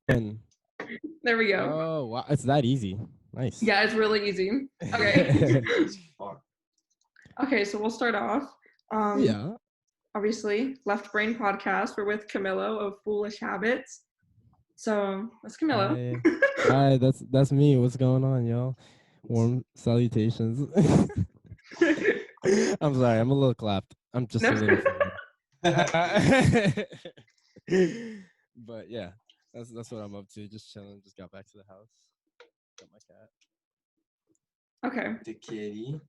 And There we go. oh wow, it's that easy. Nice. Yeah, it's really easy. Okay. Okay, so we'll start off. Yeah. Obviously, Left Brain Podcast. We're with Camilo of Foolish Habits. So that's Camilo. Hi, that's me. What's going on, y'all? Warm salutations. I'm sorry, I'm a little clapped. I'm just a little funny. But yeah, that's what I'm up to. Just chilling. Just got back to the house. Got my cat. Okay. The kitty.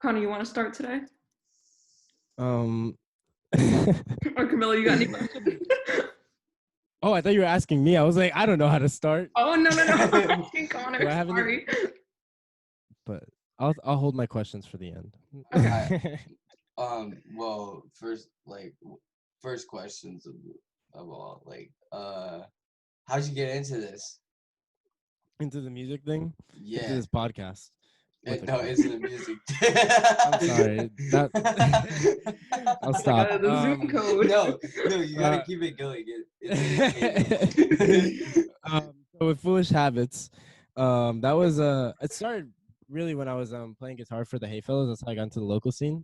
Connor, you want to start today? Or Camilo, you got any questions? Oh, I thought you were asking me. I was like, I don't know how to start. Oh no! I'm asking Connor. Sorry. But I'll hold my questions for the end. Okay. Well, first questions of all, how'd you get into this? Into the music thing? Yeah. Into this podcast. No, into the music. I'm sorry. I'll stop. The Zoom code. No, you gotta keep it going. So with Foolish Habits, that was it started really when I was playing guitar for the Hey Fellows. That's how I got into the local scene.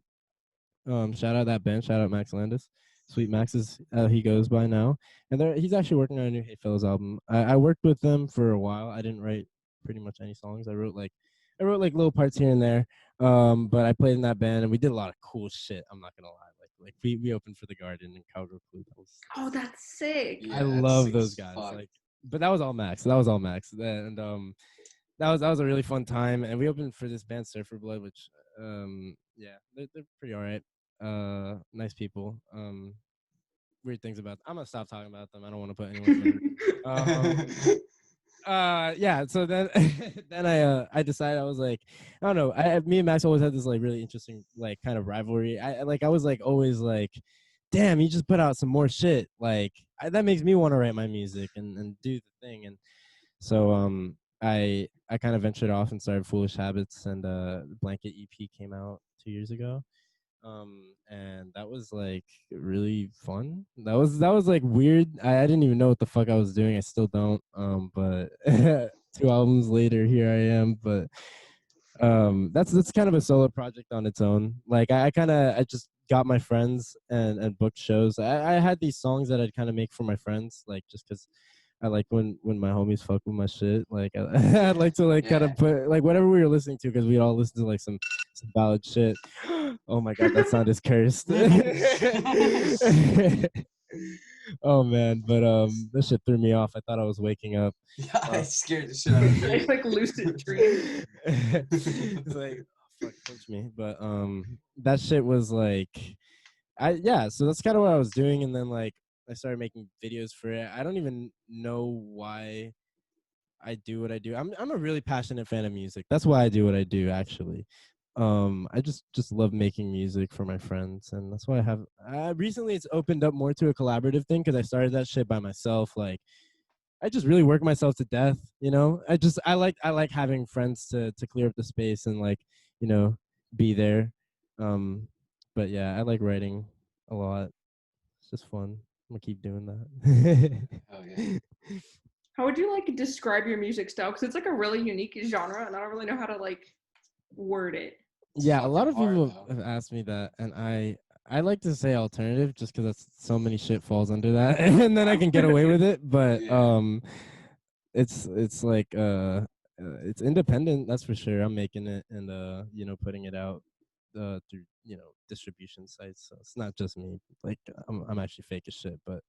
Shout out that band. Shout out Max Landis. Sweet Max is how he goes by now, and he's actually working on a new Hey Fellows album. I worked with them for a while. I didn't write pretty much any songs. I wrote little parts here and there, but I played in that band and we did a lot of cool shit. I'm not gonna lie, like we opened for the Garden and Cowgirl Club. Oh, that's sick! Yeah, I love those guys. But that was all Max. And that was a really fun time. And we opened for this band Surfer Blood, which they're pretty all right. Nice people. Weird things about them. I'm gonna stop talking about them. I don't want to put anyone yeah, so then I decided, I was like, I don't know, me and Max always had this like really interesting like kind of rivalry. I was like always like, damn, you just put out some more shit, like that makes me want to write my music and do the thing. And so I kind of ventured off and started Foolish Habits, and Blanket EP came out 2 years ago. And that was like really fun. That was like weird. I didn't even know what the fuck I was doing. I still don't. But 2 albums later, here I am. But that's kind of a solo project on its own. Like I just got my friends and booked shows. I had these songs that I'd kind of make for my friends, like just because I like when my homies fuck with my shit. Like I'd like to like kind of put like whatever we were listening to, because we'd all listen to like some ballad shit. Oh my god, that sound is cursed. Oh man, but that shit threw me off. I thought I was waking up. Yeah, I scared the shit out of me. It's like lucid dream. It's like, oh, fuck, punch me. But that shit was like, so that's kind of what I was doing. And then like I started making videos for it. I don't even know why I do what I do. I'm a really passionate fan of music. That's why I do what I do, actually. I just love making music for my friends, and that's why I have recently it's opened up more to a collaborative thing, because I started that shit by myself. Like I just really work myself to death, you know. I like having friends to clear up the space and like, you know, be there. But yeah, I like writing a lot. It's just fun. I'm gonna keep doing that. Oh yeah. How would you like describe your music style? Because it's like a really unique genre, and I don't really know how to like word it. Yeah, a lot of people have asked me that, and I like to say alternative just because so many shit falls under that, and then I can get away with it. But it's like it's independent, that's for sure. I'm making it and you know, putting it out through, you know, distribution sites. So it's not just me. Like I'm actually fake as shit, but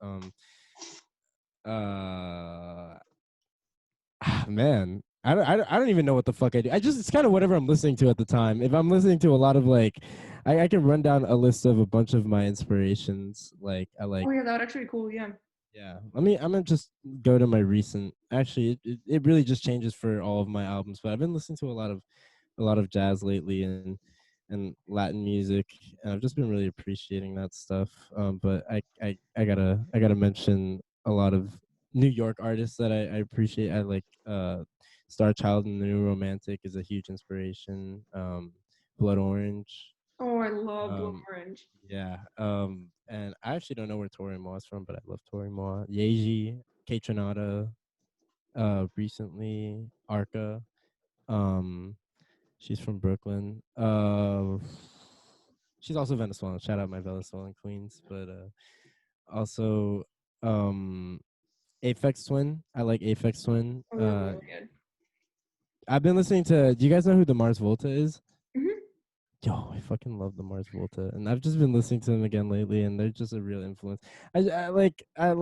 man, I don't even know what the fuck I do. It's kind of whatever I'm listening to at the time. If I'm listening to a lot of like, I can run down a list of a bunch of my inspirations. Like I like. Oh yeah, that would actually be cool. Yeah. Yeah, I'm gonna just go to my recent. Actually, it really just changes for all of my albums. But I've been listening to a lot of jazz lately and Latin music, and I've just been really appreciating that stuff. But I gotta mention a lot of New York artists that I appreciate. I like Star Child and the New Romantic is a huge inspiration. Blood Orange. Oh, I love Blood Orange. Yeah. and I actually don't know where Tori Moa is from, but I love Tori Moa. Yeji, K Tronada, recently Arca. Um, she's from Brooklyn. She's also Venezuelan. Shout out my Venezuelan queens, but also Aphex Twin. I like Aphex Twin. Oh, they're really good. I've been listening to. Do you guys know who the Mars Volta is? Mhm. Yo, I fucking love the Mars Volta, and I've just been listening to them again lately, and they're just a real influence. I like a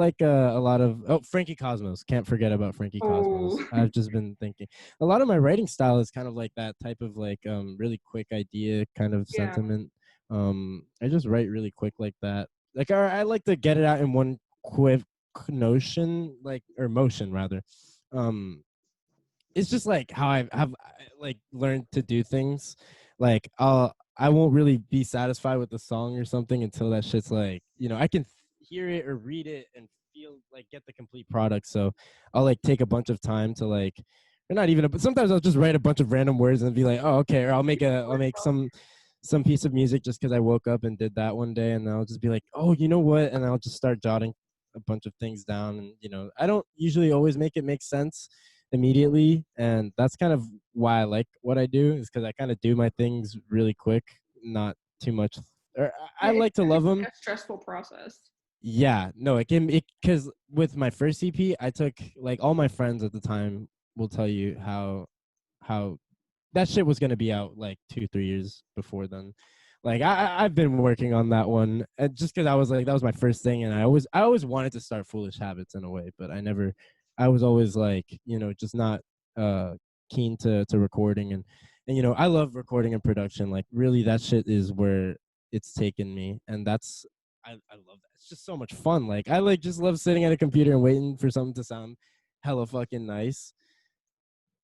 lot of Frankie Cosmos. Can't forget about Frankie Cosmos. Oh. I've just been thinking a lot of my writing style is kind of like that type of like really quick idea kind of Yeah. sentiment. I just write really quick like that. Like I like to get it out in one quick notion, like or motion rather. It's just like how I've like learned to do things. Like I won't really be satisfied with the song or something until that shit's like, you know, I can hear it or read it and feel like get the complete product. So I'll like take a bunch of time to like, or not even, but sometimes I'll just write a bunch of random words and be like, oh okay, or I'll make some piece of music just because I woke up and did that one day, and then I'll just be like, oh, you know what, and I'll just start jotting a bunch of things down, and you know, I don't usually always make it make sense immediately, and that's kind of why I like what I do, is because I kind of do my things really quick, not too much. Or I like to love them. A stressful process. Yeah, no, it can, it because with my first EP, I took like all my friends at the time will tell you how that shit was gonna be out like 2-3 years before then. Like I've been working on that one just because I was like that was my first thing, and I always wanted to start Foolish Habits in a way, but I was always like, you know, just not uh keen to recording, and you know, I love recording and production. Like really, that shit is where it's taken me, and that's I love that. It's just so much fun. Like I like just love sitting at a computer and waiting for something to sound hella fucking nice.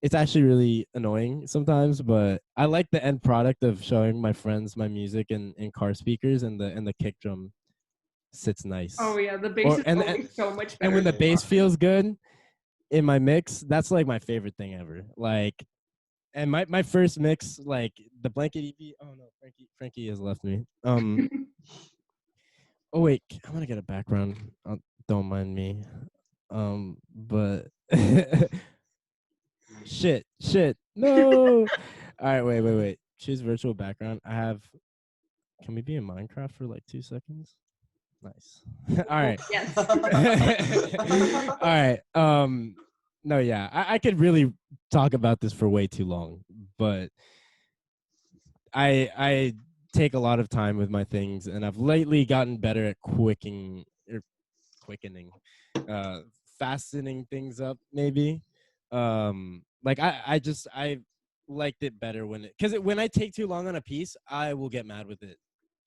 It's actually really annoying sometimes, but I like the end product of showing my friends my music in car speakers, and the kick drum sits nice. Oh yeah, the bass Or is always so much better. and when the than bass guitar. feels good in my mix, that's like my favorite thing ever. Like, and my first mix, like the Blanket EP. Oh no, Frankie has left me. Oh wait, I'm gonna get a background. Don't mind me. But shit. No. All right, wait. Choose virtual background. I have. Can we be in Minecraft for like 2 seconds? Nice. All right. Yes. All right. No, yeah. I could really talk about this for way too long, but I take a lot of time with my things, and I've lately gotten better at quickening, uh, fastening things up. Maybe, like I liked it better when when I take too long on a piece, I will get mad with it.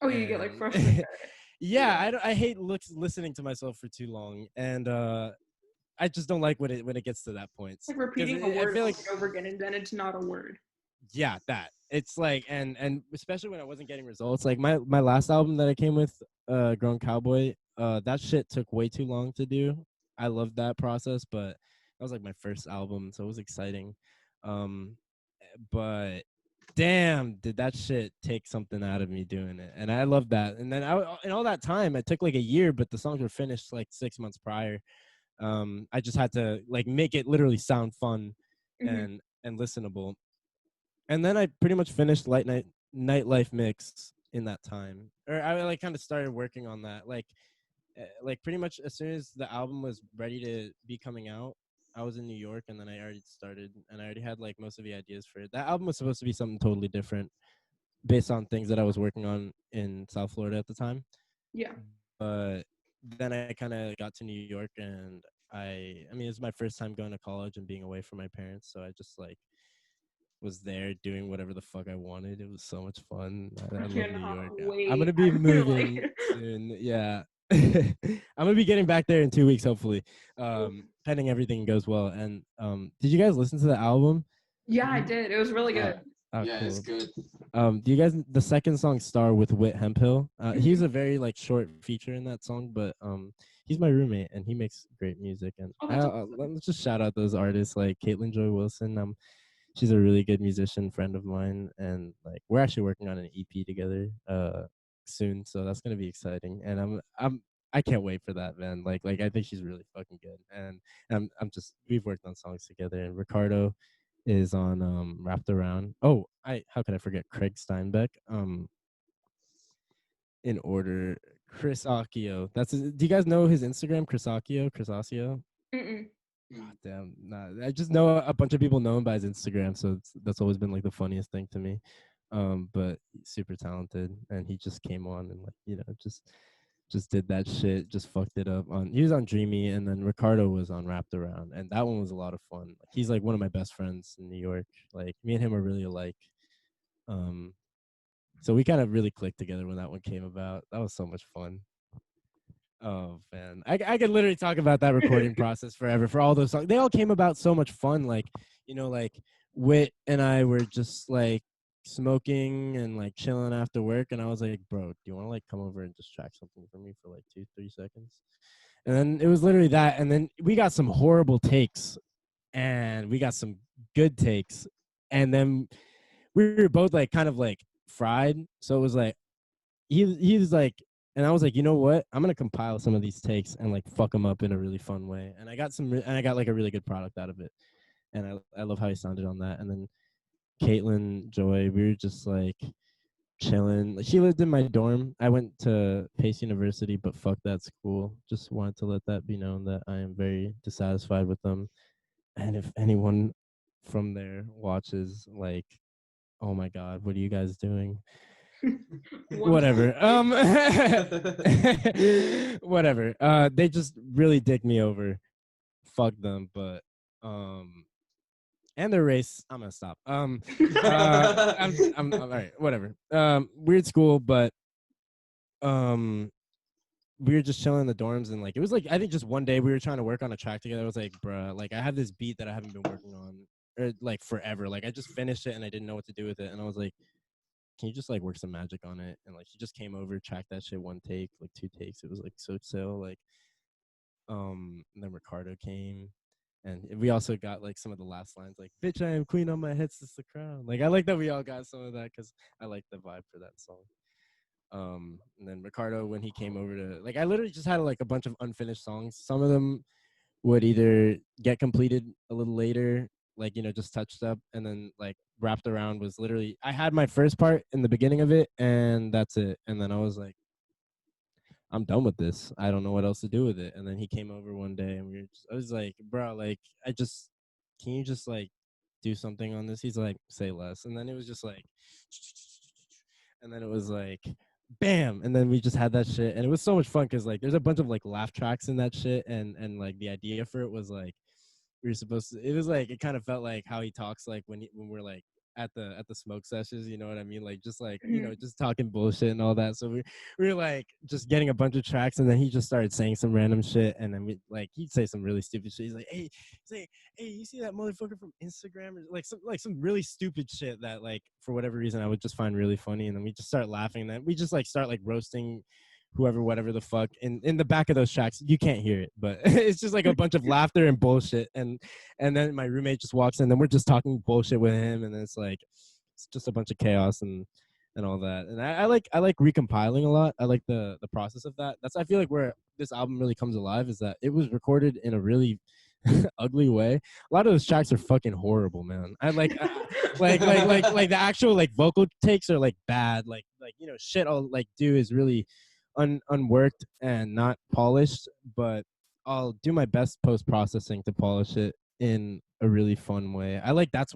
Oh, you get like frustrated. Yeah, I hate listening to myself for too long, and I just don't like when it gets to that point. Like repeating a I word feel over like, and over again, and then it's not a word. yeah, that it's like, and especially when I wasn't getting results. Like my last album that I came with, Grown Cowboy, that shit took way too long to do. I loved that process, but that was like my first album, so it was exciting. But damn, did that shit take something out of me doing it, and I love that. And then in all that time, it took like a year, but the songs were finished like 6 months prior. I just had to like make it literally sound fun and listenable. And then I pretty much finished Nightlife Mix in that time, or I like kind of started working on that like pretty much as soon as the album was ready to be coming out. I was in New York, and then I already started, and I already had like most of the ideas for it. That album was supposed to be something totally different based on things that I was working on in South Florida at the time. Yeah. But then I kind of got to New York, and I mean, it was my first time going to college and being away from my parents, so I just like was there doing whatever the fuck I wanted. It was so much fun. I love New York. Wait. I'm gonna be moving soon. Yeah. I'm gonna be getting back there in 2 weeks, hopefully. Pending everything goes well. And did you guys listen to the album? Yeah, I did. It was really good. Yeah, Cool. it's good. Do you guys, the second song, Star, with Whit Hemphill? He's a very like short feature in that song, but he's my roommate, and he makes great music. And let's just shout out those artists like Caitlin Joy Wilson. She's a really good musician friend of mine, and like we're actually working on an EP together. soon, so that's gonna be exciting. And I can't wait for that, man. Like I think she's really fucking good, and I'm just we've worked on songs together, and Ricardo is on Wrapped Around. Oh, I how could I forget Craig Steinbeck? In order, Chris Accio. Do you guys know his Instagram? Chris Accio. Chris Accio. Mm-mm. God damn, nah. I just know a bunch of people know him by his Instagram, so that's always been like the funniest thing to me. But he's super talented, and he just came on and like just did that shit, just fucked it up. He was on Dreamy, and then Ricardo was on Wrapped Around, and that one was a lot of fun. He's like one of my best friends in New York. Like me and him are really alike. So we kind of really clicked together when that one came about. That was so much fun. Oh man, I could literally talk about that recording process forever for all those songs. They all came about so much fun. Like, like Wit and I were just like smoking and like chilling after work, and I was like, bro, do you want to like come over and just track something for me for like 2-3 seconds? And then it was literally that, and then we got some horrible takes, and we got some good takes, and then we were both like kind of like fried. So it was like he was like, and I was like, you know what? I'm gonna compile some of these takes and like fuck them up in a really fun way. And I got and I got like a really good product out of it. And I love how he sounded on that. And then Caitlin, Joy, we were just like chilling. Like, she lived in my dorm. I went to Pace University, but fuck that school. Just wanted to let that be known that I am very dissatisfied with them. And if anyone from there watches, like, oh my God, what are you guys doing? Whatever. Whatever. They just really dick me over. Fuck them, but and their race. I'm gonna stop. I'm all right. Whatever. Weird school, but we were just chilling in the dorms, and like it was like I think just one day we were trying to work on a track together. I was like, bruh, like I have this beat that I haven't been working on or like forever. Like I just finished it and I didn't know what to do with it, and I was like, can you just like work some magic on it? And like he just came over, tracked that shit one take, like 2 takes. It was like so chill. Like and then Ricardo came, and we also got like some of the last lines, like "Bitch, I am queen on my head, since the crown." Like I like that we all got some of that because I like the vibe for that song. And then Ricardo, when he came over to like, I literally just had like a bunch of unfinished songs. Some of them would either get completed a little later, like just touched up, and then like Wrapped Around was literally I had my first part in the beginning of it, and that's it. And then I was like, I'm done with this. I don't know what else to do with it. And then he came over one day, and I was like, bro, like can you just like do something on this? He's like, say less. And then it was just like, and then it was like, bam, and then we just had that shit, and it was so much fun because like there's a bunch of like laugh tracks in that shit, and like the idea for it was like we were supposed to, it was like it kind of felt like how he talks like when we're like at the smoke sessions, you know what I mean, like just like just talking bullshit and all that. So we were like just getting a bunch of tracks, and then he just started saying some random shit, and then he'd say some really stupid shit. He's like, hey, you see that motherfucker from Instagram, or like some really stupid shit that like for whatever reason I would just find really funny, and then we just start laughing, and then we just like start like roasting whoever, whatever the fuck. In the back of those tracks, you can't hear it, but it's just like a bunch of laughter and bullshit. And then my roommate just walks in, and then we're just talking bullshit with him, and it's like it's just a bunch of chaos and all that. And I like recompiling a lot. I like the process of that. I feel like where this album really comes alive is that it was recorded in a really ugly way. A lot of those tracks are fucking horrible, man. I like the actual like vocal takes are like bad. Like shit I'll like do is really unworked and not polished, but I'll do my best post-processing to polish it in a really fun way. I like that's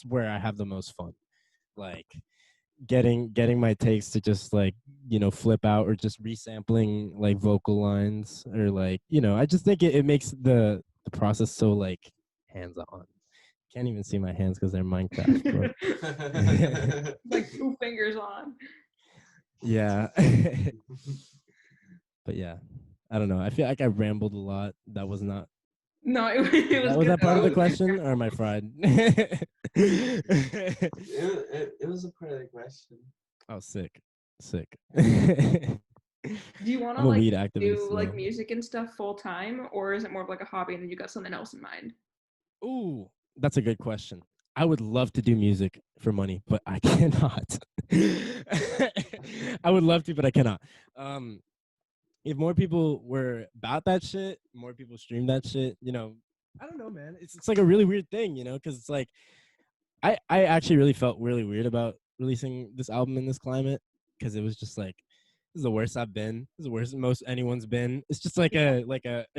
where I have the most fun, like getting my takes to just like flip out, or just resampling like vocal lines, or like I just think it makes the process so like hands-on. Can't even see my hands because they're Minecraft, but like 2 fingers on. Yeah. But yeah, I don't know. I feel like I rambled a lot. That was not. No, it was good. Was that part of the question, or am I fried? It was a part of the question. Oh, sick. Do you want to I'm a like weed activist, do like so. music and stuff full time, or is it more of like a hobby and then you got something else in mind? Ooh, that's a good question. I would love to do music for money, but I cannot. I would love to, but I cannot. If more people were about that shit, more people stream that shit, you know, I don't know, man. It's like a really weird thing, you know, because it's like I actually really felt really weird about releasing this album in this climate because it was just like this is the worst I've been. This is the worst most anyone's been. It's just like a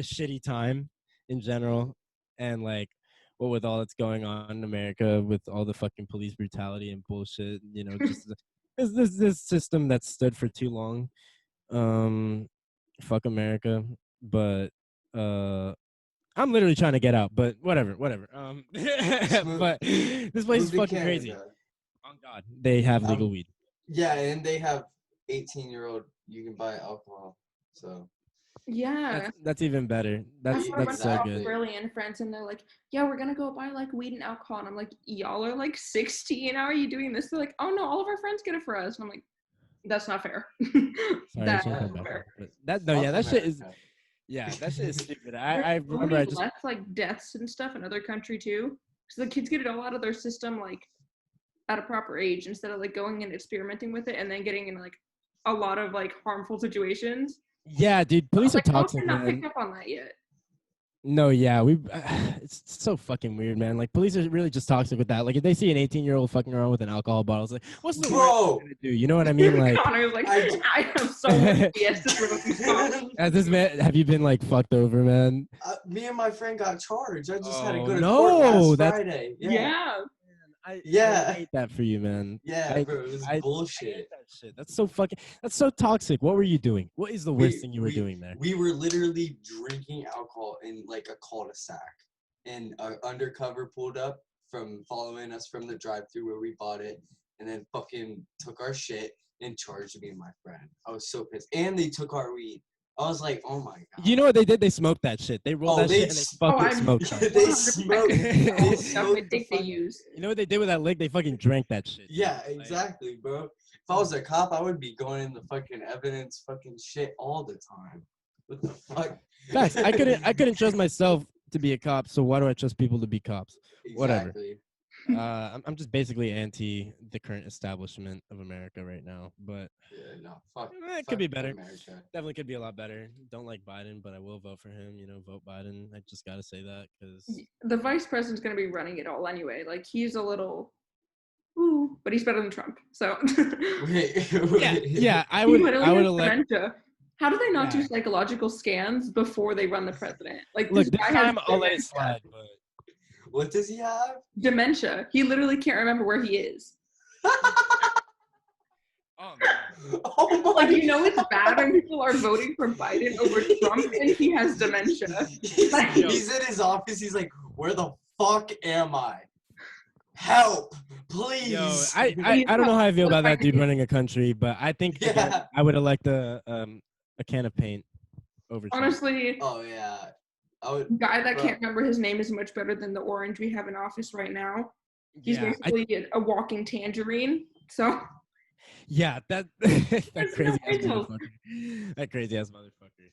shitty time in general, and like what with all that's going on in America with all the fucking police brutality and bullshit, you know, just this system that stood for too long. Fuck America, but I'm literally trying to get out, but whatever. But this place is Move to fucking crazy. Canada. On God, they have legal weed. Yeah, and they have 18-year-old. You can buy alcohol. So Yeah. That's even better. That's I went so to good. Australia and friends, and they're like, "Yeah, we're gonna go buy like weed and alcohol." And I'm like, "Y'all are like 16. How are you doing this?" They're like, "Oh no, all of our friends get it for us." And I'm like, "That's not fair." Sorry, That's I not shouldn't come fair. back. But that shit is that shit is stupid. I There's so remember many I just less like deaths and stuff in other country too, so the kids get it all out of their system like at a proper age instead of like going and experimenting with it and then getting in like a lot of like harmful situations. dude, police are Like, how have toxic, they not man. picked up on that yet? No, yeah, it's so fucking weird, man. Like police are really just toxic with that. Like if they see an 18-year-old fucking around with an alcohol bottle, it's like, what's the worst thing to do? You know what I mean? Like, Connor's like, I have so much yes to throw these songs. as this man, have you been like fucked over, man? me and my friend got charged. I just had to Oh, go to no, court last that's- Friday. Yeah. I Yeah. hate that for you, man. Yeah, bro, it was I bullshit. hate that shit. That's so toxic. What were you doing? What is the worst thing you were doing there? We were literally drinking alcohol in like a cul-de-sac, and our undercover pulled up from following us from the drive-thru where we bought it, and then fucking took our shit and charged me and my friend. I was so pissed, and they took our weed. I was like, oh my god. You know what they did? They smoked that shit. They rolled that shit and they fucking smoked it. They smoked. They Government dick they fucking- use. You know what they did with that lick? They fucking drank that shit. Yeah, exactly, bro. If I was a cop, I would be going in the fucking evidence fucking shit all the time. What the fuck? Facts. I couldn't trust myself to be a cop, so why do I trust people to be cops? Whatever. Exactly. I'm just basically anti the current establishment of America right now, but Yeah, no, fuck. it could be better. America. Definitely could be a lot better. Don't like Biden, but I will vote for him. You know, vote Biden. I just gotta say that because The vice president's going to be running it all anyway. Like, he's a little, ooh, but he's better than Trump. So, yeah, I He would literally has elect. dementia. How do they not do Yeah. psychological scans before they run the president? Like, Look, this this guy has time I'll let it dementia. slide, but What does he have? Dementia. He literally can't remember where he is. oh man. Oh my Like, you know it's bad when people are voting for Biden over Trump and he has dementia. He's in his office. He's like, where the fuck am I? Help, please. Yo, I don't know how I feel about that dude running a country, but I think again, I would elect a can of paint over Trump. Honestly, Oh yeah. I would. guy that Bro. can't remember his name is much better than the orange we have in office right now. He's Yeah, basically a walking tangerine. So yeah, that There's crazy no ass windows. motherfucker. That crazy ass motherfucker.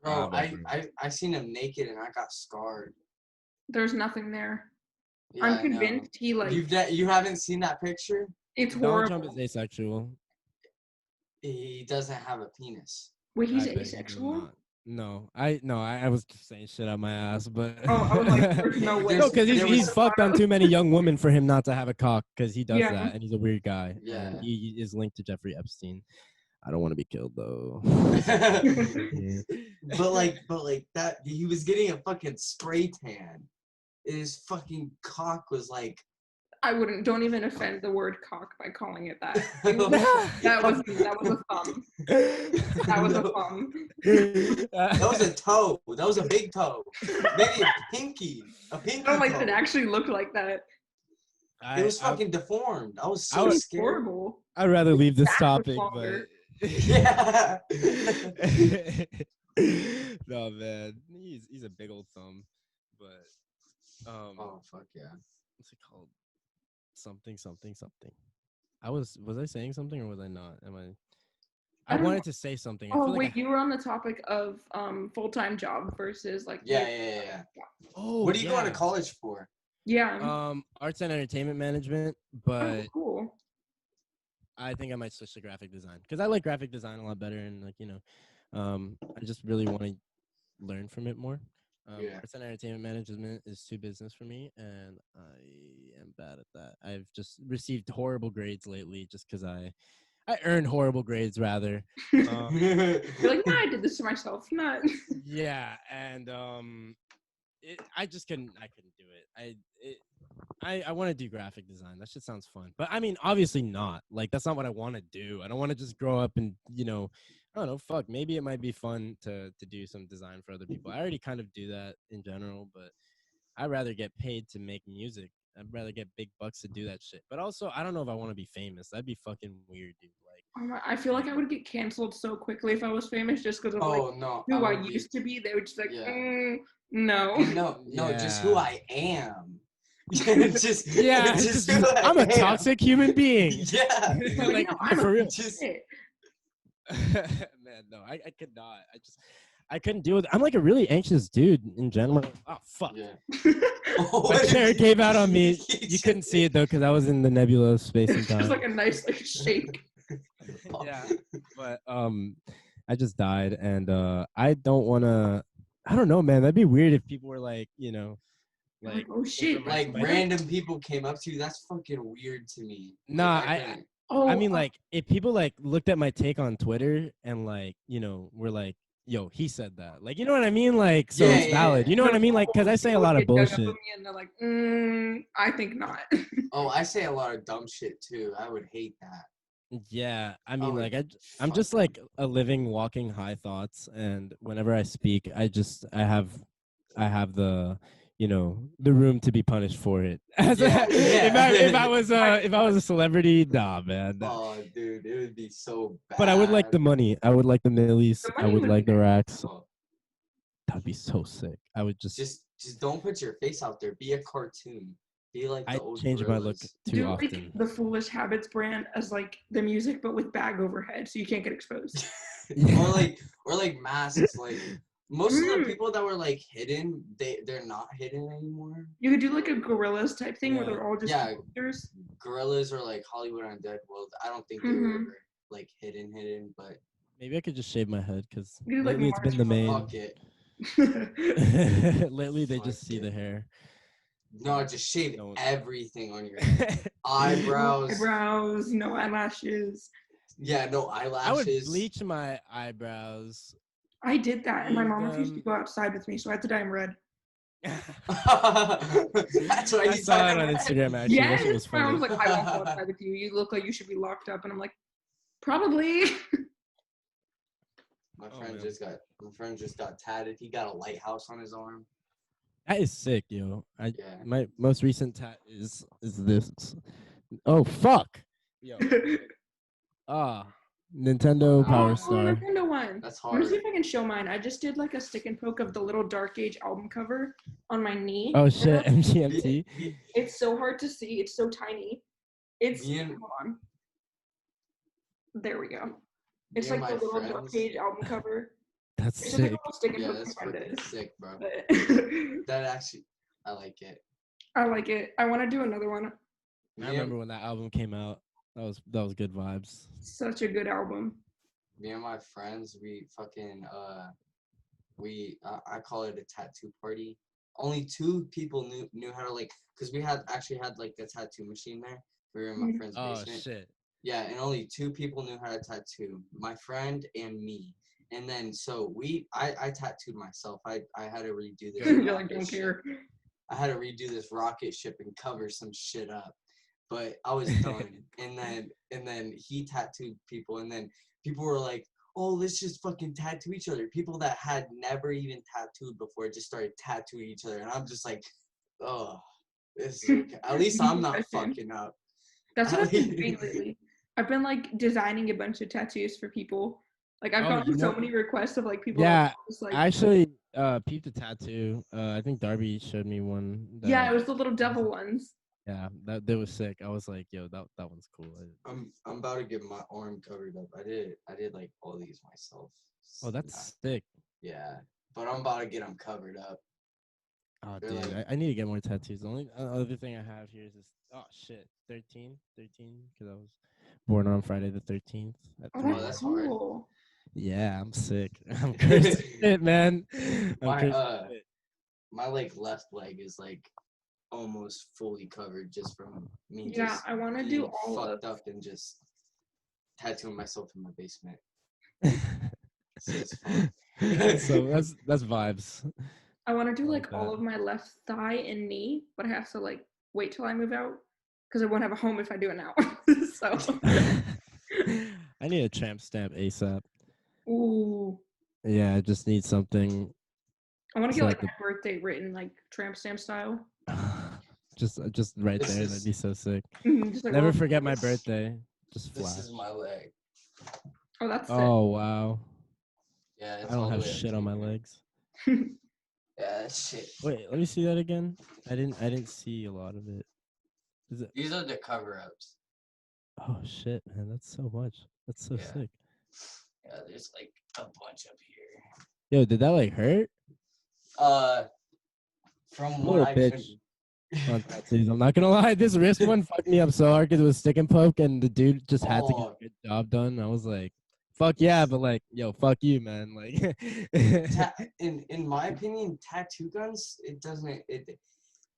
Bro, whatever. I seen him naked and I got scarred. there's nothing there. Yeah, I'm I know. convinced he like You haven't seen that picture? it's Donald Trump horrible. is asexual. He doesn't have a penis. Wait, he's I bet he does asexual? not. No, I was just saying shit out my ass, but Oh, I was like, there's no way. no, because There he's was- fucked on too many young women for him not to have a cock, because he does Yeah. that, and he's a weird guy. Yeah. And he is linked to Jeffrey Epstein. I don't want to be killed though. but like that, he was getting a fucking spray tan. His fucking cock was like. don't even offend the word cock by calling it that. That was a thumb. That was a thumb. That was a toe. That was a big toe. Maybe a pinky. A pinky I don't like toe. that it actually looked like that. It was fucking deformed. I was so was It's scared. horrible. I'd rather leave this Back was topic, longer. but Yeah. no, man, he's a big old thumb, but Oh fuck yeah. what's it called? Something. Was I saying something or was I not? I don't wanted know. to say something. I Oh feel wait, like you were on the topic of full-time job versus like Yeah. Oh, What are you going to yeah. college for? Yeah. Arts and entertainment management, Oh, but cool. I think I might switch to graphic design because I like graphic design a lot better, and like I just really want to learn from it more. Yeah. Arts and entertainment management is too business for me, and I am bad at that. I've just received horrible grades lately, just because I earned horrible grades rather. You're like, nah, I did this to myself. Not. Yeah, and I just couldn't. I couldn't do it. I want to do graphic design. That shit sounds fun. But I mean, obviously not. Like that's not what I want to do. I don't want to just grow up and, I don't know, fuck, maybe it might be fun to do some design for other people. I already kind of do that in general, but I'd rather get paid to make music. I'd rather get big bucks to do that shit. But also, I don't know if I want to be famous. That'd be fucking weird, dude. I feel like I would get canceled so quickly if I was famous just because of like no, who I used to be. They would just like, yeah. no. No, just who I am. just I'm a toxic human being. Yeah. Like, I'm for real. Shit. Man, no, I could not. I couldn't deal with it. I'm like a really anxious dude in general. Oh fuck. Yeah. My chair gave out on me. You couldn't see it though because I was in the nebula of space and time. It was like a nice like shake. Yeah. But I just died, and I don't wanna. I don't know, man. That'd be weird if people were like, like oh shit. Like random people came up to you. That's fucking weird to me. Nah, like, I mean, like, if people like looked at my take on Twitter and like, were like, "Yo, he said that," like, you know what I mean? Like, so it's valid. You know what I mean? Like, because I say a lot of bullshit. And they're like, I think not. Oh, I say a lot of dumb shit too. I would hate that. Yeah, I mean, like, I'm just like a living, walking high thoughts, and whenever I speak, I have the the room to be punished for it. If I was a celebrity, nah, man. Oh, dude, it would be so bad. But I would like the money. I would like the millies. I would like the racks. Oh. That'd be so sick. I would just don't put your face out there. Be a cartoon. Be like the old change my look too Do often. like the Foolish Habits brand as like the music, but with bag overhead, so you can't get exposed. or like masks. Like most of the people that were like hidden, they're not hidden anymore. You could do like a Gorillas type thing where they're all just characters. Gorillas or like Hollywood Undead World. I don't think they were ever like hidden, but maybe I could just shave my head because lately it's been the main. Fuck it. Lately they just see the hair. No, just shave everything on your head. Eyebrows, no eyelashes. Yeah, no eyelashes. I would bleach my eyebrows. I did that, and my mom refused to go outside with me, so I had to dye them red. That's why I saw it on Instagram. Actually, yeah, that was funny. I was like, I won't go outside with you. You look like you should be locked up, and I'm like, probably. My friend just got tatted. He got a lighthouse on his arm. That is sick, yo. My most recent tat is this. Oh fuck, yo. Nintendo Power Star. Nintendo one. That's hard. Let me see if I can show mine. I just did like a stick and poke of the little Dark Age album cover on my knee. Oh shit, MGMT. It's so hard to see. It's so tiny. Hold on. There we go. It's like the little Dark Age album cover. That's it's sick. Yeah, that's fucking sick, bro. That actually, I like it. I like it. I want to do another one. I remember when that album came out. That was good vibes. Such a good album. Me and my friends, we fucking I call it a tattoo party. Only 2 people knew how to like, cause we actually had like a tattoo machine there. We were in my friend's basement. Oh shit. Yeah, and only 2 people knew how to tattoo. My friend and me. And then so I tattooed myself. I had to redo this. You're like, don't care. I had to redo this rocket ship and cover some shit up. But I was done. and then he tattooed people, and then people were like, oh, let's just fucking tattoo each other. People that had never even tattooed before just started tattooing each other. And I'm just like, oh, this is okay. At least I'm not fucking up. That's what I've been doing lately. I've been like designing a bunch of tattoos for people. Like I've gotten so many requests of like people. Yeah, just, like, I actually peeped a tattoo. I think Darby showed me one. Yeah, it was the little devil ones. Yeah, that was sick. I was like, yo, that one's cool. I'm about to get my arm covered up. I did like all these myself. Oh, that's sick. Yeah, but I'm about to get them covered up. Oh, They're dude, like, I need to get more tattoos. The only other thing I have here is this. Oh shit, 13, because I was born on Friday the 13th at Oh, 3 oh, that's that's a.m. hard. cool. Yeah, I'm sick. I'm cursed it, man. I'm my cursed it. my like left leg is like almost fully covered just from me Yeah, just I want to do being all of. fucked up and just tattooing myself in my basement. So it's fun. So that's vibes. I want to do I like like all that. of my left thigh and knee, but I have to like wait till I move out because I won't have a home if I do it now. So, I need a tramp stamp ASAP. ooh, Yeah, I just need something I want to get so I like could my birthday written like tramp stamp style. just right This there. That'd is be so sick. Just like Never little forget my points. birthday. Just this flash. is my leg. Oh, that's sick. Oh wow. Yeah, I it's don't all the have way up shit to on my here. legs. Yeah, that shit. Wait, let me see that again. I didn't see a lot of it. Is it? These are the cover ups. Oh shit, man, that's so much. That's so Yeah. sick. Yeah, there's like a bunch up here. Yo, did that like hurt? From I'm a what little I bitch can. on tattoos. I'm not gonna lie. This wrist one fucked me up so hard because it was stick and poke, and the dude just had to get Oh, a good job done. I was like, "Fuck yeah," but like, yo, fuck you, man. Like, in my opinion, tattoo guns, it doesn't it